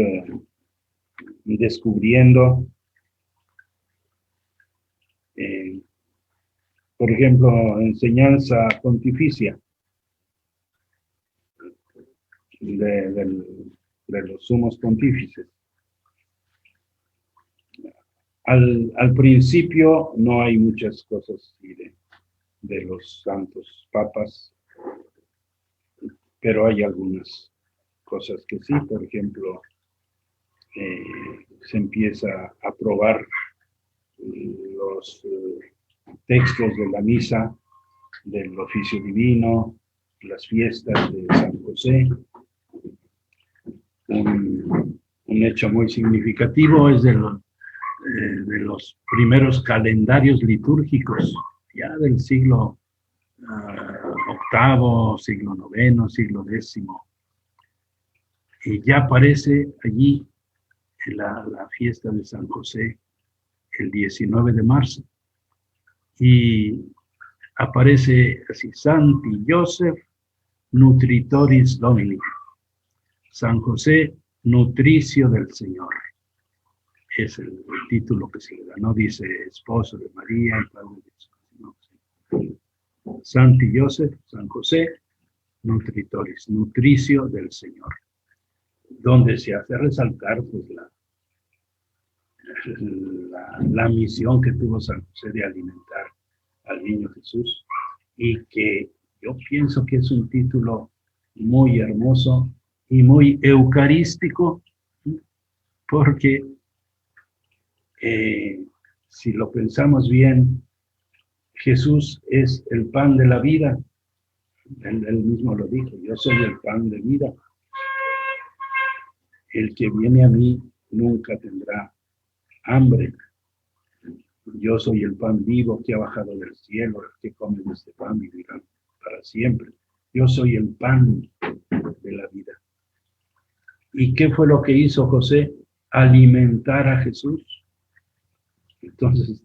descubriendo. Por ejemplo, enseñanza pontificia de los sumos pontífices. Al principio no hay muchas cosas de los santos papas, pero hay algunas cosas que sí. Por ejemplo, se empieza a probar los textos de la misa, del oficio divino, las fiestas de San José, un un hecho muy significativo, es de los primeros calendarios litúrgicos, ya del siglo octavo, siglo noveno, siglo décimo. Y ya aparece allí la fiesta de San José, el 19 de marzo. Y aparece así: Santi Joseph Nutritoris Domini. San José, nutricio del Señor. Es el título que se le da, no dice esposo de María y padre de Jesús. No. Santi Joseph, San José, nutritoris, nutricio del Señor. Donde se hace resaltar pues la misión que tuvo San José de alimentar al niño Jesús, y que yo pienso que es un título muy hermoso y muy eucarístico, porque si lo pensamos bien, Jesús es el pan de la vida. Él mismo lo dijo: yo soy el pan de vida. El que viene a mí nunca tendrá hambre. Yo soy el pan vivo que ha bajado del cielo. El que come de este pan vivirá para siempre. Yo soy el pan de la vida. ¿Y qué fue lo que hizo José? Alimentar a Jesús. Entonces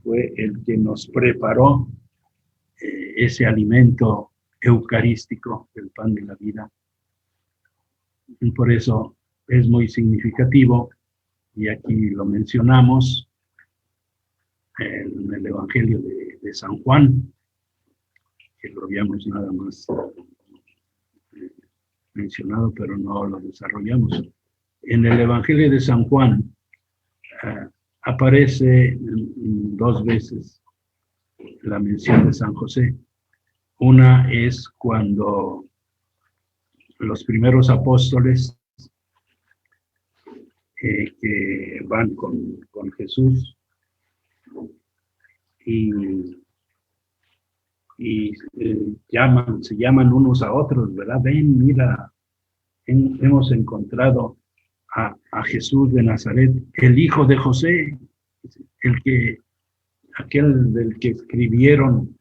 fue el que nos preparó ese alimento eucarístico, el pan de la vida. Y por eso es muy significativo, y aquí lo mencionamos en el Evangelio de San Juan, que lo habíamos nada más mencionado, pero no lo desarrollamos. En el Evangelio de San Juan aparece 2 veces la mención de San José. Una es cuando los primeros apóstoles que van con Jesús y se llaman unos a otros, ¿verdad? Ven, mira, hemos encontrado a Jesús de Nazaret, el hijo de José, aquel del que escribieron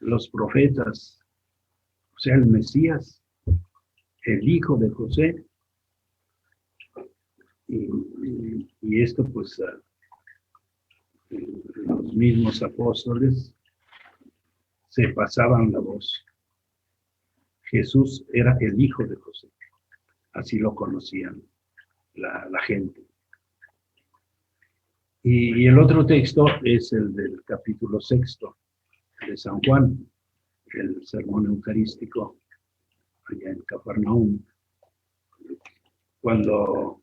los profetas, o sea, el Mesías, el hijo de José. Y esto pues los mismos apóstoles se pasaban la voz. Jesús era el hijo de José, así lo conocían la gente. Y el otro texto es el del capítulo 6 de San Juan, el sermón eucarístico allá en Cafarnaúm, cuando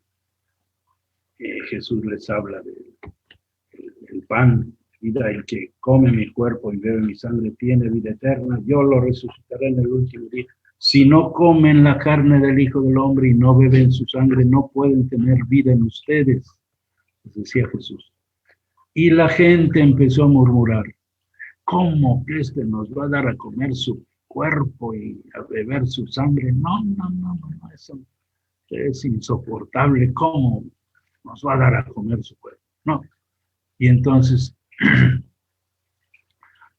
Jesús les habla del pan, vida, el que come mi cuerpo y bebe mi sangre tiene vida eterna, yo lo resucitaré en el último día. Si no comen la carne del Hijo del Hombre y no beben su sangre, no pueden tener vida en ustedes, les decía Jesús. Y la gente empezó a murmurar: ¿cómo que este nos va a dar a comer su cuerpo y a beber su sangre? No, eso es insoportable. ¿Cómo nos va a dar a comer su cuerpo? No. Y entonces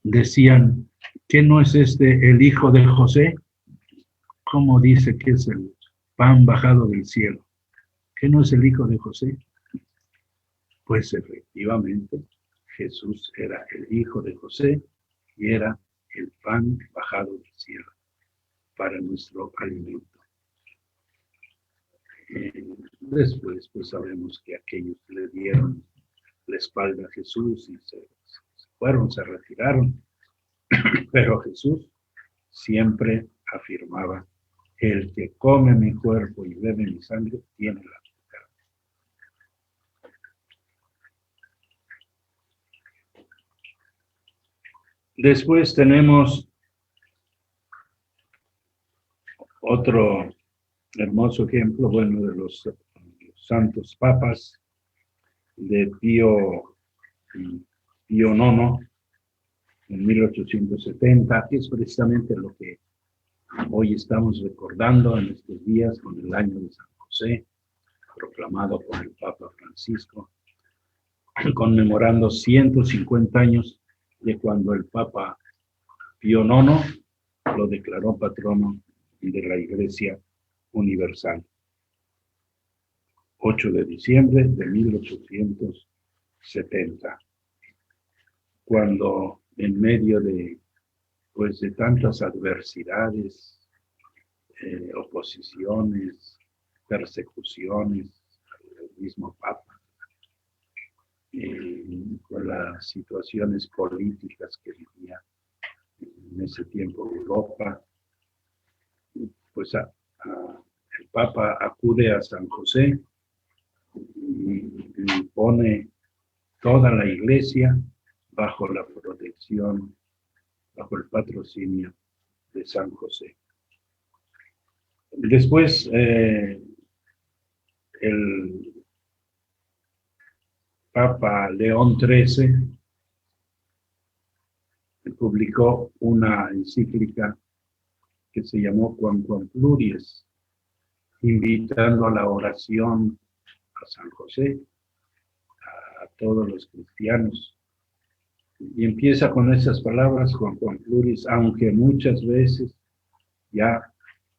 decían: ¿qué no es este el hijo de José? ¿Cómo dice que es el pan bajado del cielo? ¿Qué no es el hijo de José? Pues efectivamente, Jesús era el hijo de José y era el pan bajado del cielo para nuestro alimento. Después, pues sabemos que aquellos le dieron la espalda a Jesús y se fueron, se retiraron, pero Jesús siempre afirmaba: el que come mi cuerpo y bebe mi sangre tiene la vida. Después tenemos otro hermoso ejemplo, bueno, de los santos papas, de Pío IX, en 1870, que es precisamente lo que hoy estamos recordando en estos días con el año de San José. proclamado por el Papa Francisco, conmemorando 150 años de cuando el Papa Pío IX lo declaró patrono de la Iglesia Universal. 8 de diciembre de 1870, cuando en medio de tantas adversidades, oposiciones, persecuciones al mismo Papa, con las situaciones políticas que vivía en ese tiempo Europa, pues el Papa acude a San José y pone toda la Iglesia bajo la protección, bajo el patrocinio de San José. Después, el Papa León XIII publicó una encíclica que se llamó Quam Pluries, invitando a la oración a San José, a todos los cristianos. Y empieza con esas palabras, Quam Pluries, aunque muchas veces ya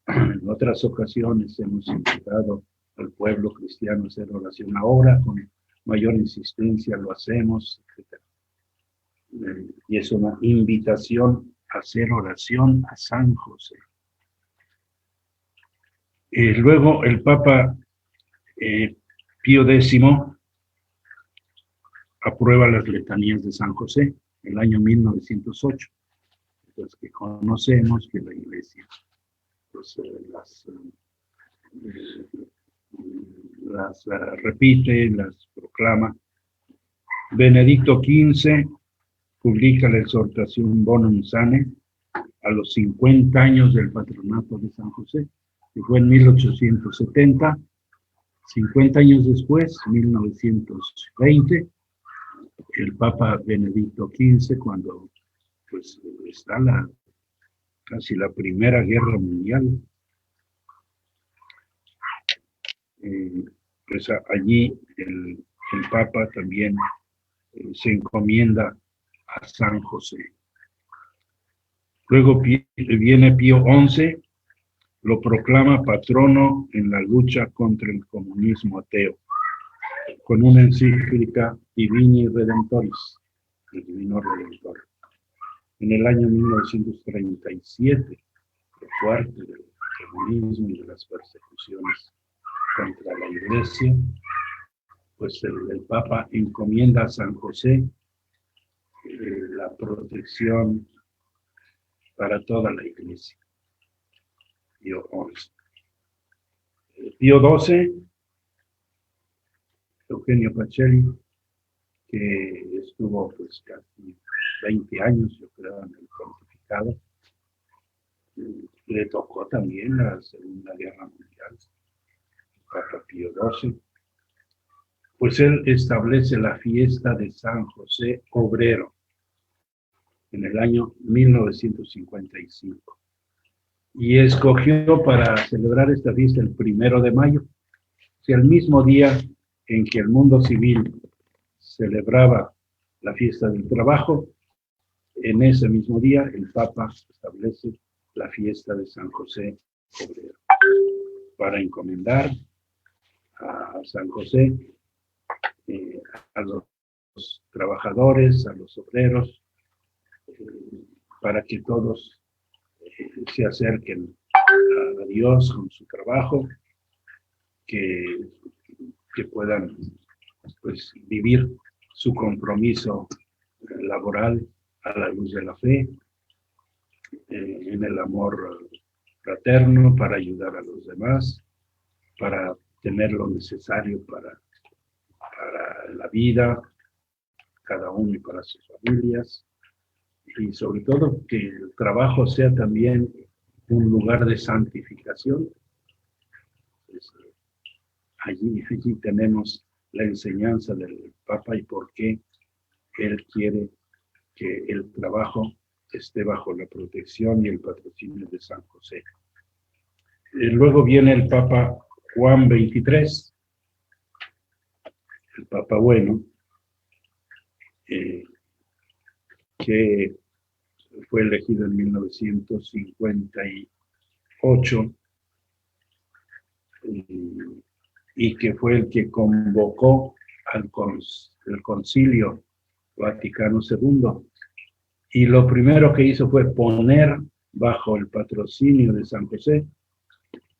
en otras ocasiones hemos invitado al pueblo cristiano a hacer oración. Ahora con mayor insistencia lo hacemos, etc. Y es una invitación a hacer oración a San José. Luego el Papa Pío X aprueba las letanías de San José en el año 1908, las que conocemos, que la Iglesia pues, las repite, las proclama. Benedicto XV publica la exhortación Bonum Sane a los 50 años del patronato de San José, que fue en 1870. 50 años después, 1920, el Papa Benedicto XV, cuando pues está casi la Primera Guerra Mundial, pues allí el Papa también se encomienda a San José. Luego viene Pío XI, lo proclama patrono en la lucha contra el comunismo ateo, con una encíclica Divini Redemptoris, el Divino Redentor. En el año 1937, lo fuerte del comunismo y de las persecuciones contra la Iglesia, pues el Papa encomienda a San José la protección para toda la Iglesia. Pío XI. Pío XII, Eugenio Pacelli, que estuvo pues casi 20 años, yo creo, en el pontificado, le tocó también la Segunda Guerra Mundial, Papa Pío XII, pues él establece la fiesta de San José Obrero en el año 1955. Y escogió para celebrar esta fiesta el 1 de mayo, o sea, el mismo día en que el mundo civil celebraba la fiesta del trabajo. En ese mismo día el Papa establece la fiesta de San José Obrero, para encomendar a San José, a los trabajadores, a los obreros, para que todos se acerquen a Dios con su trabajo, que puedan pues vivir su compromiso laboral a la luz de la fe, en el amor fraterno, para ayudar a los demás, para tener lo necesario para la vida, cada uno y para sus familias, y sobre todo que el trabajo sea también un lugar de santificación. Pues, allí tenemos la enseñanza del Papa y por qué él quiere que el trabajo esté bajo la protección y el patrocinio de San José. Luego viene el Papa Juan XXIII, el Papa Bueno, que fue elegido en 1958 y que fue el que convocó el Concilio Vaticano II. Y lo primero que hizo fue poner bajo el patrocinio de San José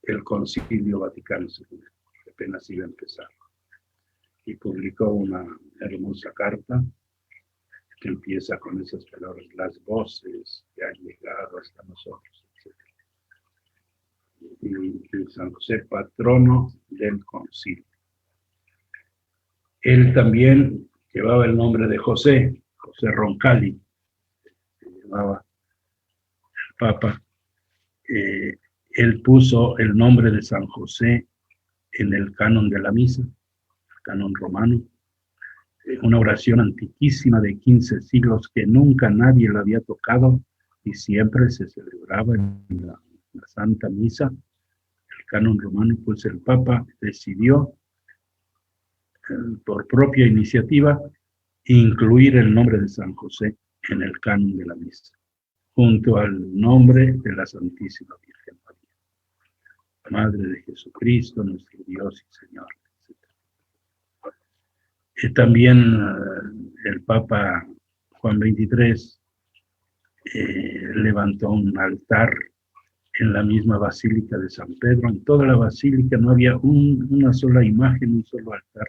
el Concilio Vaticano II, que apenas iba a empezar. Y publicó una hermosa carta que empieza con esas palabras: las voces que han llegado hasta nosotros, etc. Y San José, patrono del concilio. Él también llevaba el nombre de José Roncalli, que llevaba el Papa. Él puso el nombre de San José en el canon de la misa, el canon romano, una oración antiquísima de 15 siglos que nunca nadie la había tocado y siempre se celebraba en la Santa Misa, el canon romano. Pues el Papa decidió, por propia iniciativa, incluir el nombre de San José en el canon de la misa, junto al nombre de la Santísima Virgen María, Madre de Jesucristo, nuestro Dios y Señor, etc. También el Papa Juan XXIII levantó un altar en la misma Basílica de San Pedro. En toda la Basílica no había una sola imagen, un solo altar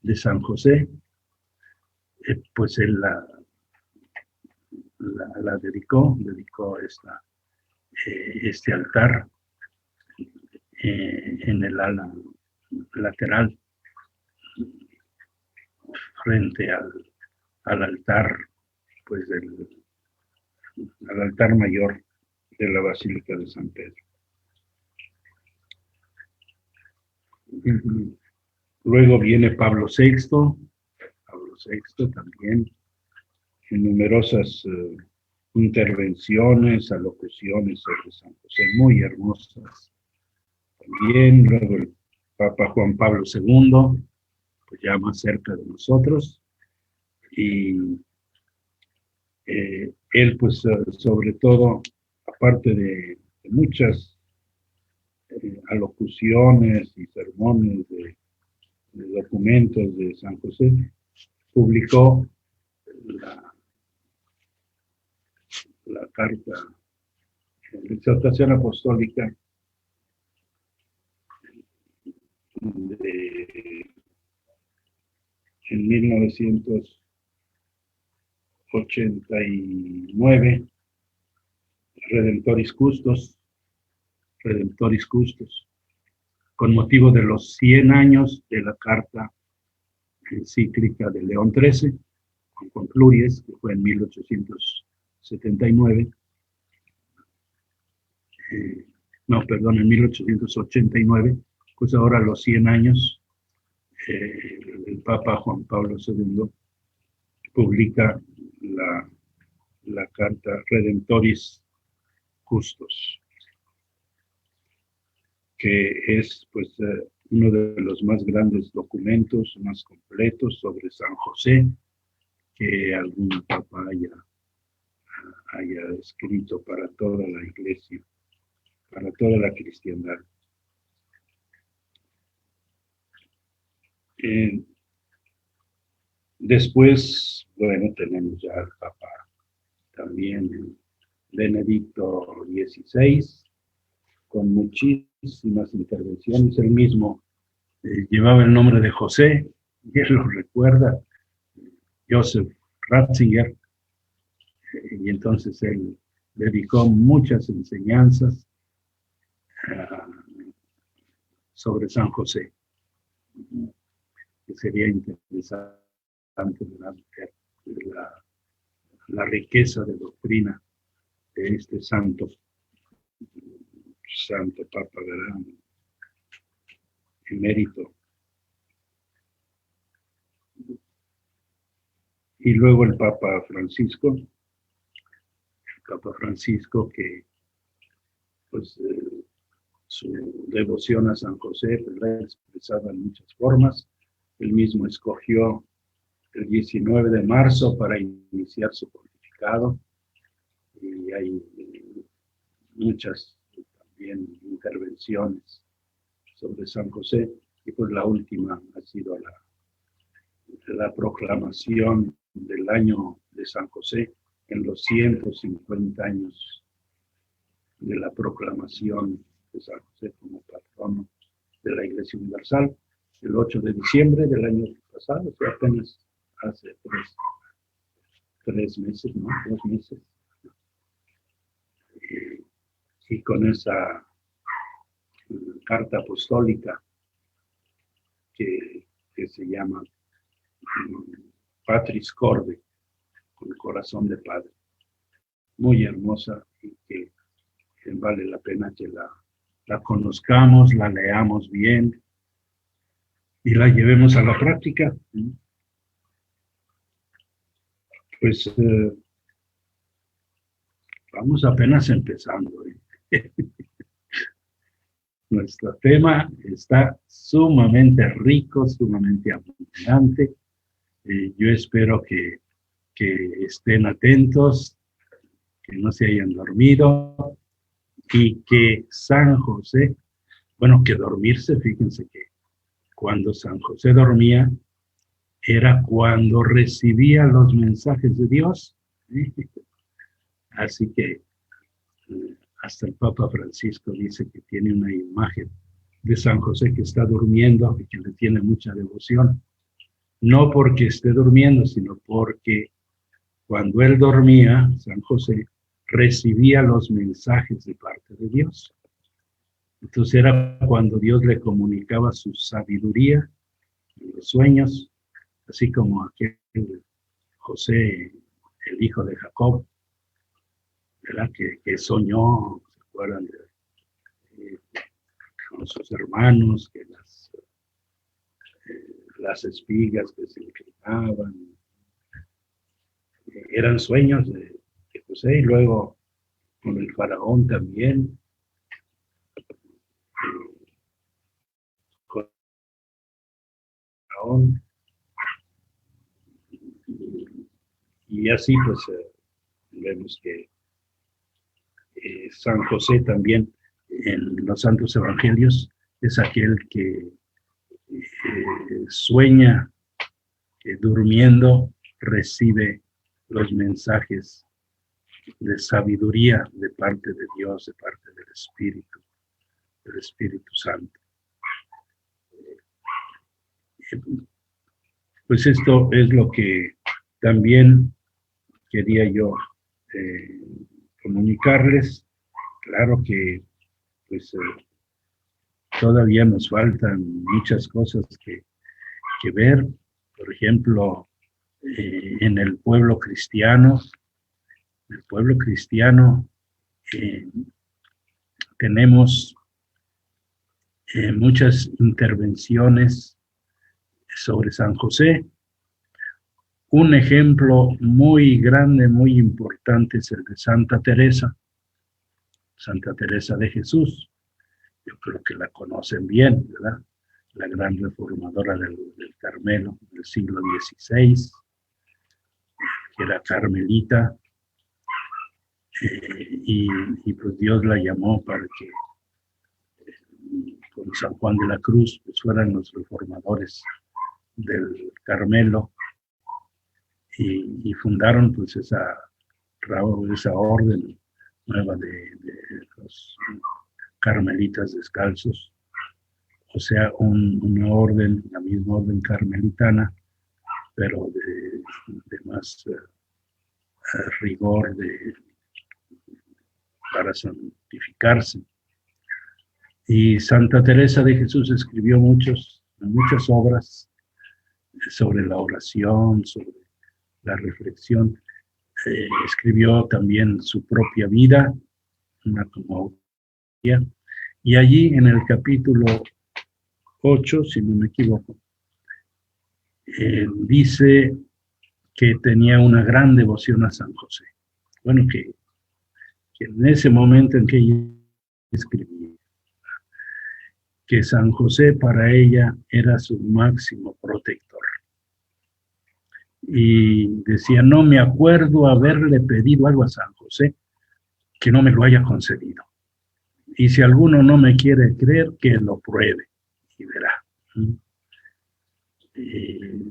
de San José. Pues él la dedicó este altar en el ala lateral, frente al altar, pues al altar mayor de la Basílica de San Pedro. Luego viene Pablo VI también, en numerosas intervenciones, alocuciones sobre San José, muy hermosas. También luego el Papa Juan Pablo II, pues ya más cerca de nosotros, y él pues sobre todo, aparte de muchas alocuciones y sermones de documentos de San José, publicó la carta, la exhortación apostólica en 1989, Redemptoris Custos, con motivo de los 100 años de la carta encíclica de León XIII, con Pluries, que fue en 1879, en 1889, pues ahora los 100 años, el Papa Juan Pablo II publica la carta Redemptoris Custos, que es pues uno de los más grandes documentos, más completos sobre San José que algún papa haya escrito para toda la Iglesia, para toda la cristiandad. Después, bueno, tenemos ya al Papa también Benedicto XVI, con muchísimas intervenciones. Él mismo llevaba el nombre de José, y él lo recuerda, Joseph Ratzinger, y entonces él dedicó muchas enseñanzas sobre San José, que sería interesante ver la riqueza de doctrina de este santo Papa, ¿verdad? Emérito. Y luego el Papa Francisco, que pues su devoción a San José pues, la expresaba en muchas formas. Él mismo escogió el 19 de marzo para iniciar su pontificado, y hay muchas también intervenciones sobre San José, y pues la última ha sido la proclamación del año de San José en los 150 años de la proclamación de San José como patrono de la Iglesia Universal, el 8 de diciembre del año pasado, que apenas hace tres meses, ¿no? 2 meses. Y con esa carta apostólica que se llama Patris Corde, con el corazón de padre, muy hermosa, y que vale la pena que la conozcamos, la leamos bien y la llevemos a la práctica. Pues vamos apenas empezando. Nuestro tema está sumamente rico, sumamente abundante. Yo espero que estén atentos, que no se hayan dormido, y que San José, bueno, que dormirse, fíjense que cuando San José dormía era cuando recibía los mensajes de Dios. Así que hasta el Papa Francisco dice que tiene una imagen de San José que está durmiendo y que le tiene mucha devoción. No porque esté durmiendo, sino porque cuando él dormía, San José recibía los mensajes de parte de Dios. Entonces era cuando Dios le comunicaba su sabiduría en los sueños, así como aquel José, el hijo de Jacob, ¿verdad? Que soñó, ¿se acuerdan? Con sus hermanos, que las espigas que se inclinaban, eran sueños de José, y luego con el faraón también, con el faraón, y así pues vemos que San José también en los santos evangelios es aquel que sueña, que durmiendo recibe los mensajes de sabiduría de parte de Dios, de parte del Espíritu Santo. Pues esto es lo que también quería yo comunicarles. Claro que pues todavía nos faltan muchas cosas que ver. Por ejemplo, en el pueblo cristiano, tenemos muchas intervenciones sobre San José. Un ejemplo muy grande, muy importante es el de Santa Teresa de Jesús. Yo creo que la conocen bien, ¿verdad? La gran reformadora del Carmelo del siglo XVI, que era carmelita, y pues Dios la llamó para que con San Juan de la Cruz pues fueran los reformadores del Carmelo, y fundaron pues esa orden nueva de los carmelitas descalzos, o sea, una orden, la misma orden carmelitana, pero de más rigor para santificarse. Y Santa Teresa de Jesús escribió muchas obras sobre la oración, sobre la reflexión. Escribió también su propia vida, una como autoría, y allí en el capítulo 8, si no me equivoco, dice que tenía una gran devoción a San José. Bueno, que en ese momento en que ella escribía, que San José para ella era su máximo protector. Y decía, no me acuerdo haberle pedido algo a San José que no me lo haya concedido. Y si alguno no me quiere creer, que lo pruebe y verá.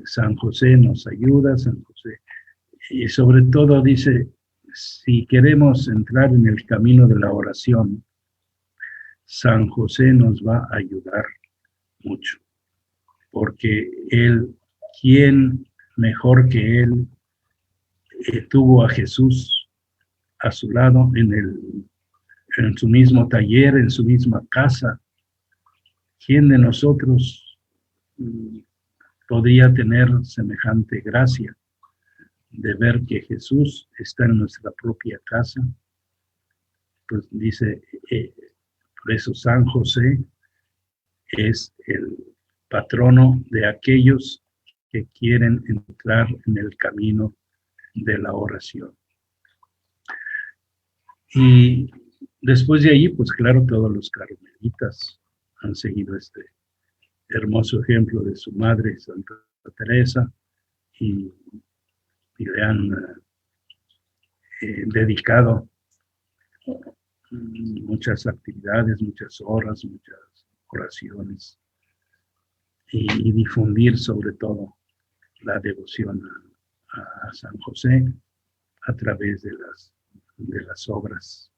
San José nos ayuda, San José. Y sobre todo dice, si queremos entrar en el camino de la oración, San José nos va a ayudar mucho, porque él, ¿quién mejor que él tuvo a Jesús a su lado en su mismo taller, en su misma casa? ¿Quién de nosotros podría tener semejante gracia de ver que Jesús está en nuestra propia casa? Pues dice, por eso San José es el patrono de aquellos que quieren entrar en el camino de la oración. Y después de allí, pues claro, todos los carmelitas han seguido este hermoso ejemplo de su madre, Santa Teresa, y le han dedicado muchas actividades, muchas horas, muchas oraciones, y difundir sobre todo la devoción a San José a través de las obras,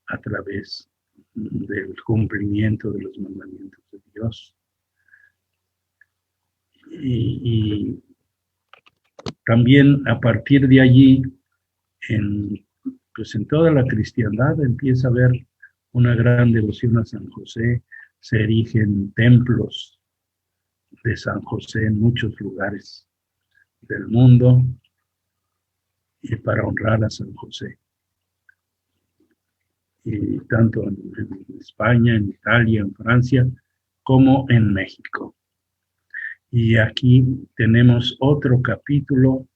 a través del cumplimiento de los mandamientos de Dios. Y también a partir de allí, pues en toda la cristiandad empieza a haber una gran devoción a San José, se erigen templos de San José en muchos lugares del mundo y para honrar a San José. Y tanto en España, en Italia, en Francia, como en México. Y aquí tenemos otro capítulo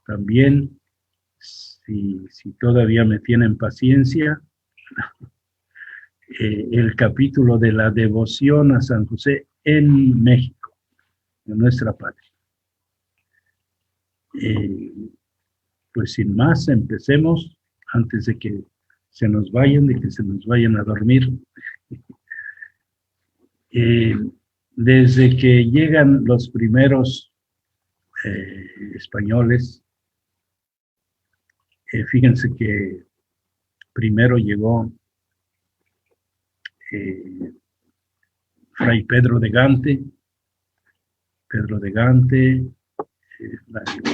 también, si todavía me tienen paciencia, el capítulo de la devoción a San José en México, en nuestra patria. Pues sin más, empecemos antes de que se nos vayan a dormir. Desde que llegan los primeros españoles, fíjense que primero llegó Fray Pedro de Gante,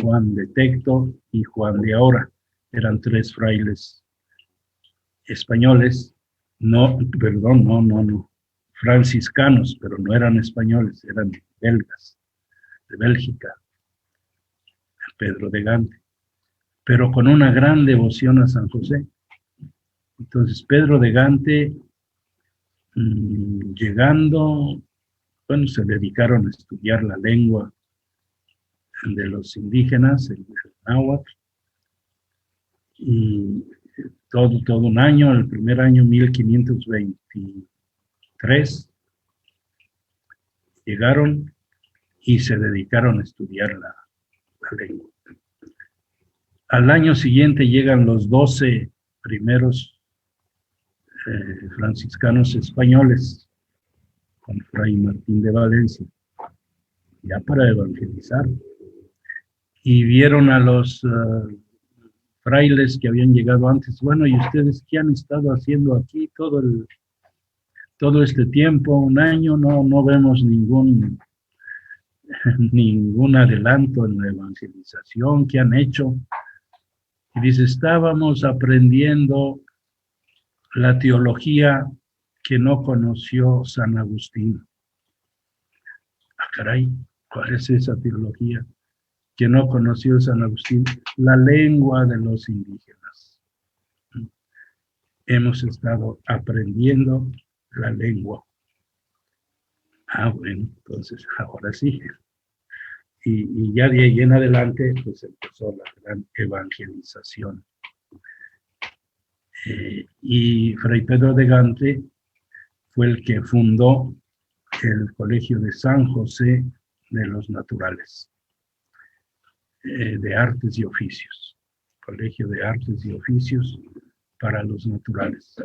Juan de Tecto y Juan de Ahora. Eran 3 frailes españoles, no, franciscanos, pero no eran españoles, eran belgas, de Bélgica, Pedro de Gante, pero con una gran devoción a San José. Entonces Pedro de Gante, llegando, bueno, se dedicaron a estudiar la lengua de los indígenas, el náhuatl, y todo un año, el primer año 1523, llegaron y se dedicaron a estudiar la lengua. Al año siguiente llegan los 12 primeros franciscanos españoles con Fray Martín de Valencia, ya para evangelizar, y vieron a los frailes que habían llegado antes. Bueno, ¿y ustedes qué han estado haciendo aquí todo este tiempo? Un año, no vemos ningún adelanto en la evangelización. ¿Qué han hecho? Y dice, estábamos aprendiendo la teología que no conoció San Agustín. Ah, caray, ¿cuál es esa teología que no conoció San Agustín? La lengua de los indígenas. Hemos estado aprendiendo la lengua. Ah, bueno, entonces ahora sí. Y ya de ahí en adelante, pues empezó la gran evangelización. Y Fray Pedro de Gante fue el que fundó el Colegio de San José de los Naturales, de Artes y Oficios, Colegio de Artes y Oficios para los naturales.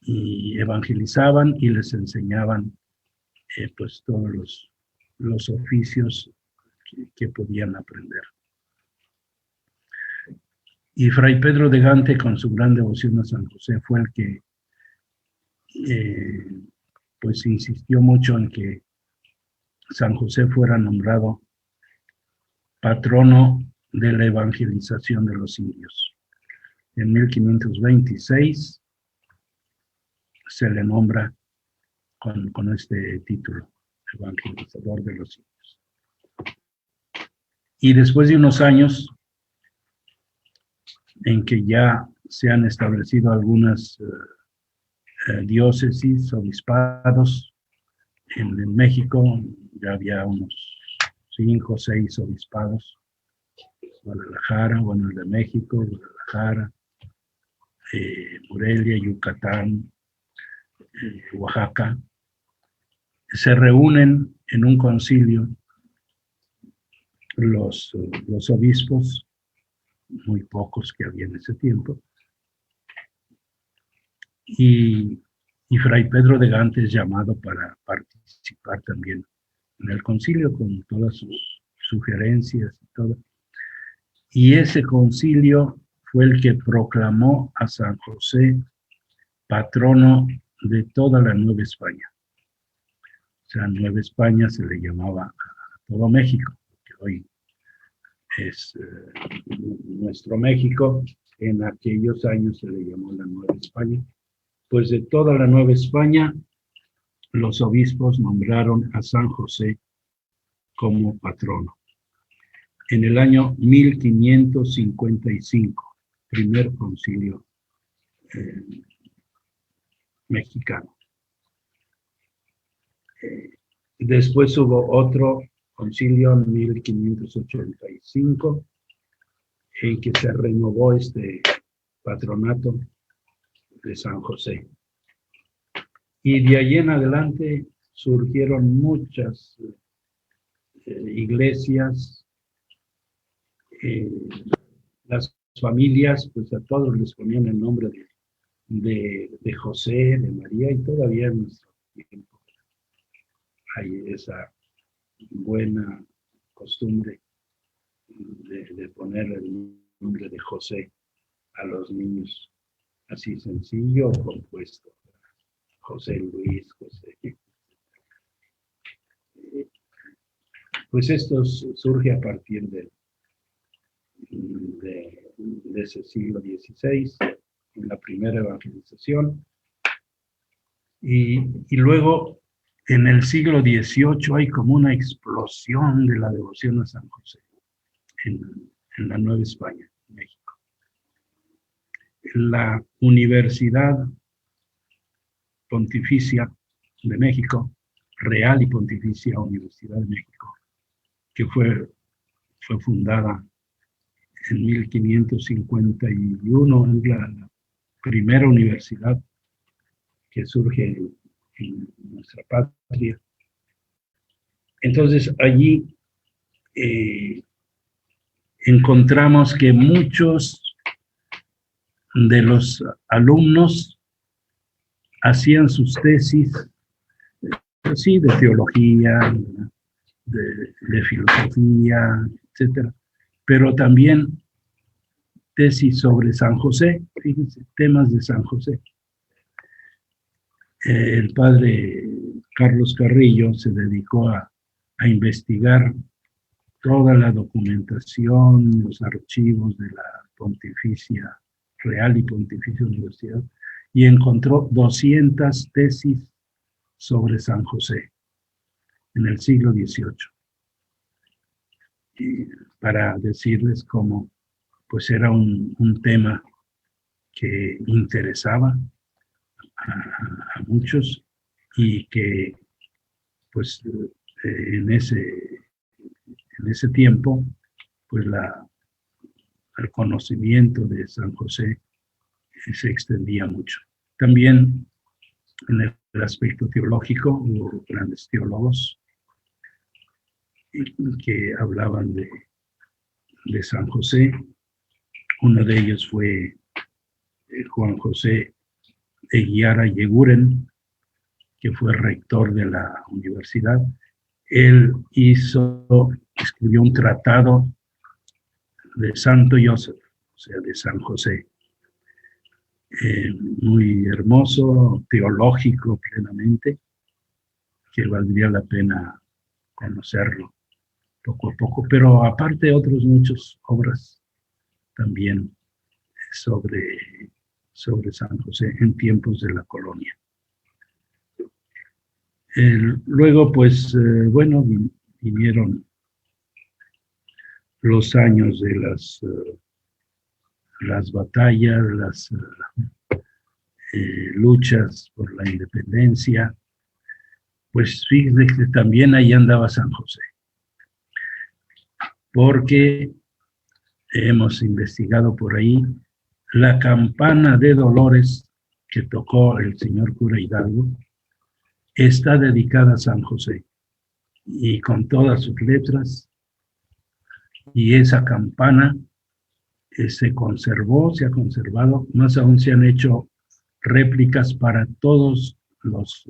Y evangelizaban y les enseñaban pues todos los oficios que podían aprender. Y Fray Pedro de Gante, con su gran devoción a San José, fue el que pues insistió mucho en que San José fuera nombrado patrono de la evangelización de los indios. En 1526 se le nombra con este título, evangelizador de los indios. Y después de unos años en que ya se han establecido algunas diócesis, obispados en México, ya había unos 5 o 6 obispados, Guadalajara, bueno, el de México, Guadalajara, Morelia, Yucatán, Oaxaca, se reúnen en un concilio los obispos, muy pocos que había en ese tiempo, y Fray Pedro de Gante es llamado para participar también en el concilio con todas sus sugerencias y todo. Y ese concilio fue el que proclamó a San José patrono de toda la Nueva España. O sea, Nueva España se le llamaba a todo México, que hoy es nuestro México. En aquellos años se le llamó la Nueva España. Pues de toda la Nueva España, los obispos nombraron a San José como patrono. En el año 1555, primer concilio mexicano. Después hubo otro concilio en 1585, en que se renovó este patronato de San José. Y de ahí en adelante surgieron muchas iglesias, las familias, pues a todos les ponían el nombre de José, de María, y todavía en nuestro tiempo hay esa buena costumbre de poner el nombre de José a los niños, así sencillo o compuesto. José Luis, José. Pues esto surge a partir de ese siglo XVI, en la primera evangelización, y luego en el siglo XVIII hay como una explosión de la devoción a San José en la Nueva España, en México. La Universidad Pontificia de México, Real y Pontificia Universidad de México, que fue fundada en 1551, es la primera universidad que surge en nuestra patria. Entonces allí encontramos que muchos de los alumnos hacían sus tesis, sí, de teología, de filosofía, etcétera, pero también tesis sobre San José, fíjense, temas de San José. El padre Carlos Carrillo se dedicó a investigar toda la documentación, los archivos de la Pontificia, Real y Pontificia Universidad, y encontró 200 tesis sobre San José en el siglo XVIII. Y para decirles cómo pues era un tema que interesaba a muchos, y que pues en ese tiempo pues el conocimiento de San José se extendía mucho. También En el aspecto teológico hubo grandes teólogos que hablaban de San José. Uno de ellos fue Juan José Eguiara Yeguren, que fue rector de la universidad. Él escribió un tratado de Santo Joseph, o sea, de San José, muy hermoso, teológico plenamente, que valdría la pena conocerlo poco a poco, pero aparte otras muchas obras también sobre San José en tiempos de la colonia. Luego, pues, bueno, vinieron los años de las batallas, las luchas por la independencia. Pues fíjense que también ahí andaba San José, porque hemos investigado por ahí la campana de Dolores que tocó el señor cura Hidalgo, está dedicada a San José, y con todas sus letras, y esa campana se ha conservado, más aún se han hecho réplicas para todos los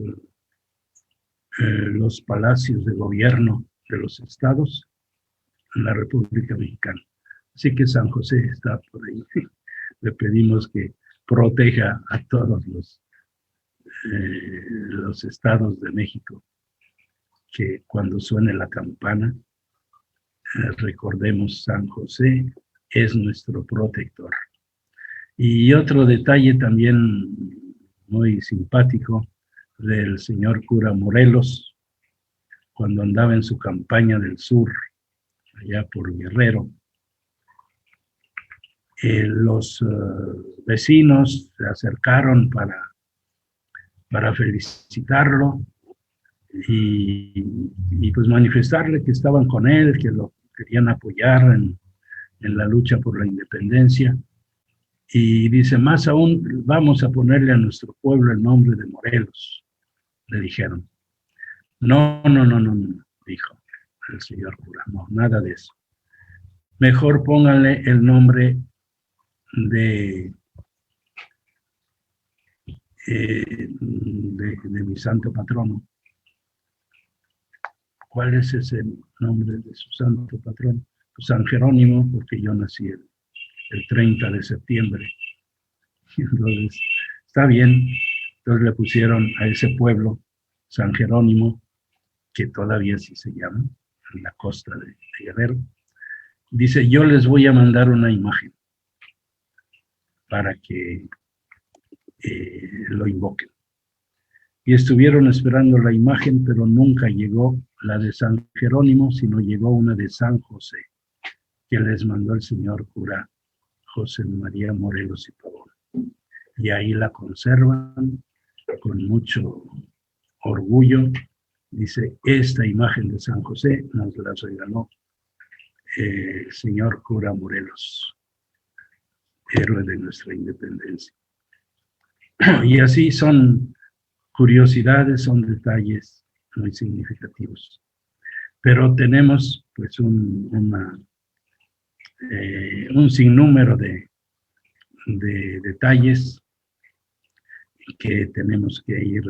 palacios de gobierno de los estados en la República Mexicana. Así que San José está por ahí. Le pedimos que proteja a todos los estados de México, que cuando suene la campana, recordemos, San José es nuestro protector. Y otro detalle también muy simpático del señor cura Morelos, cuando andaba en su campaña del sur, allá por Guerrero, los vecinos se acercaron para felicitarlo y pues manifestarle que estaban con él, que lo querían apoyar en la lucha por la independencia. Y dice, más aún, vamos a ponerle a nuestro pueblo el nombre de Morelos, le dijeron. No, dijo el señor cura, no, nada de eso. Mejor pónganle el nombre de mi santo patrono. ¿Cuál es ese nombre de su santo patrono? Pues San Jerónimo, porque yo nací el 30 de septiembre. Entonces, está bien. Entonces le pusieron a ese pueblo San Jerónimo, que todavía así se llama, en la costa de Guerrero. Dice, yo les voy a mandar una imagen para que lo invoquen. Y estuvieron esperando la imagen, pero nunca llegó la de San Jerónimo, sino llegó una de San José, que les mandó el señor cura José María Morelos y Pavón. Y ahí la conservan con mucho orgullo. Dice, esta imagen de San José nos la regaló el señor cura Morelos, héroe de nuestra independencia. Y así son curiosidades, son detalles muy significativos. Pero tenemos pues un sinnúmero de detalles que tenemos que ir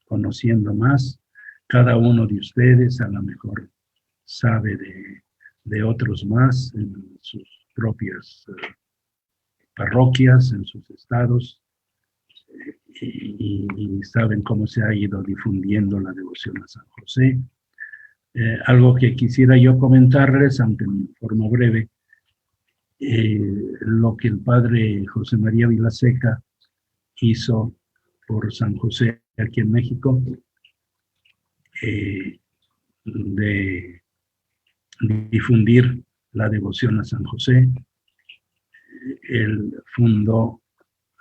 conociendo más. Cada uno de ustedes a lo mejor sabe de otros más en sus propias parroquias, en sus estados, y saben cómo se ha ido difundiendo la devoción a San José. Algo que quisiera yo comentarles, aunque en forma breve, lo que el padre José María Vilaseca hizo por San José aquí en México, de difundir la devoción a San José. Él fundó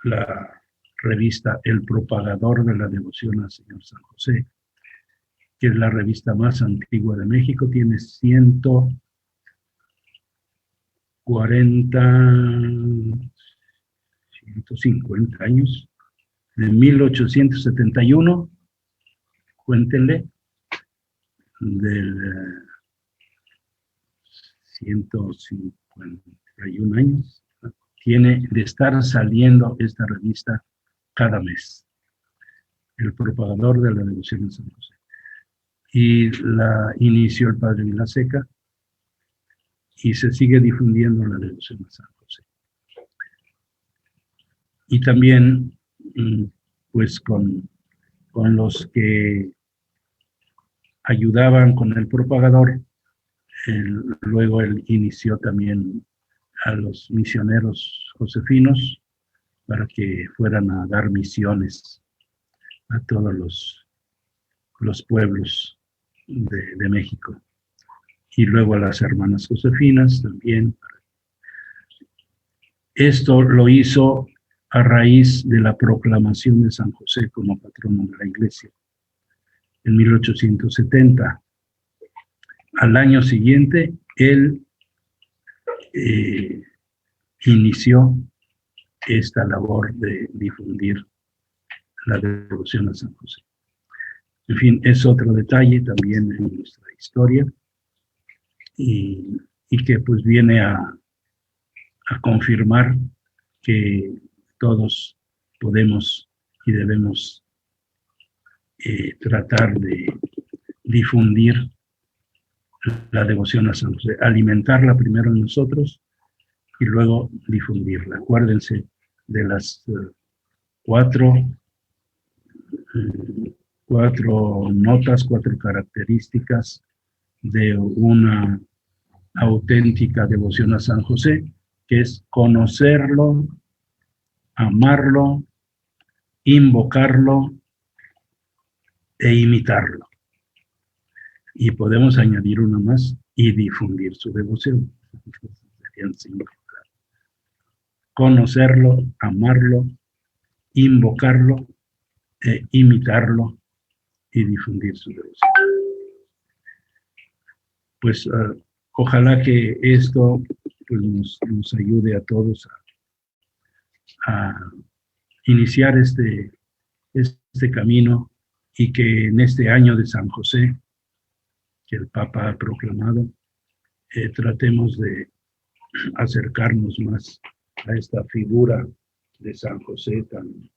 la revista El Propagador de la Devoción al Señor San José, que es la revista más antigua de México, tiene 150 años de 1871, cuéntenle, del 151 años, tiene de estar saliendo esta revista cada mes, El Propagador de la Devoción a San José. Y la inició el padre Vilaseca y se sigue difundiendo la devoción a San José. Y también, pues con los que ayudaban con el propagador, luego él inició también a los misioneros josefinos para que fueran a dar misiones a todos los pueblos de México. Y luego a las hermanas josefinas también. Esto lo hizo a raíz de la proclamación de San José como patrono de la Iglesia en 1870. Al año siguiente, él inició esta labor de difundir la devoción a San José. En fin, es otro detalle también en nuestra historia y que pues viene a confirmar que todos podemos y debemos tratar de difundir la devoción a San José, alimentarla primero en nosotros y luego difundirla. Acuérdense de las cuatro notas, 4 características de una auténtica devoción a San José, que es conocerlo, amarlo, invocarlo e imitarlo. Y podemos añadir una más, y difundir su devoción. Serían 5. Conocerlo, amarlo, invocarlo, imitarlo y difundir su devoción. Pues ojalá que esto pues, nos ayude a todos a iniciar este camino y que en este año de San José, que el Papa ha proclamado, tratemos de acercarnos más a esta figura de San José tan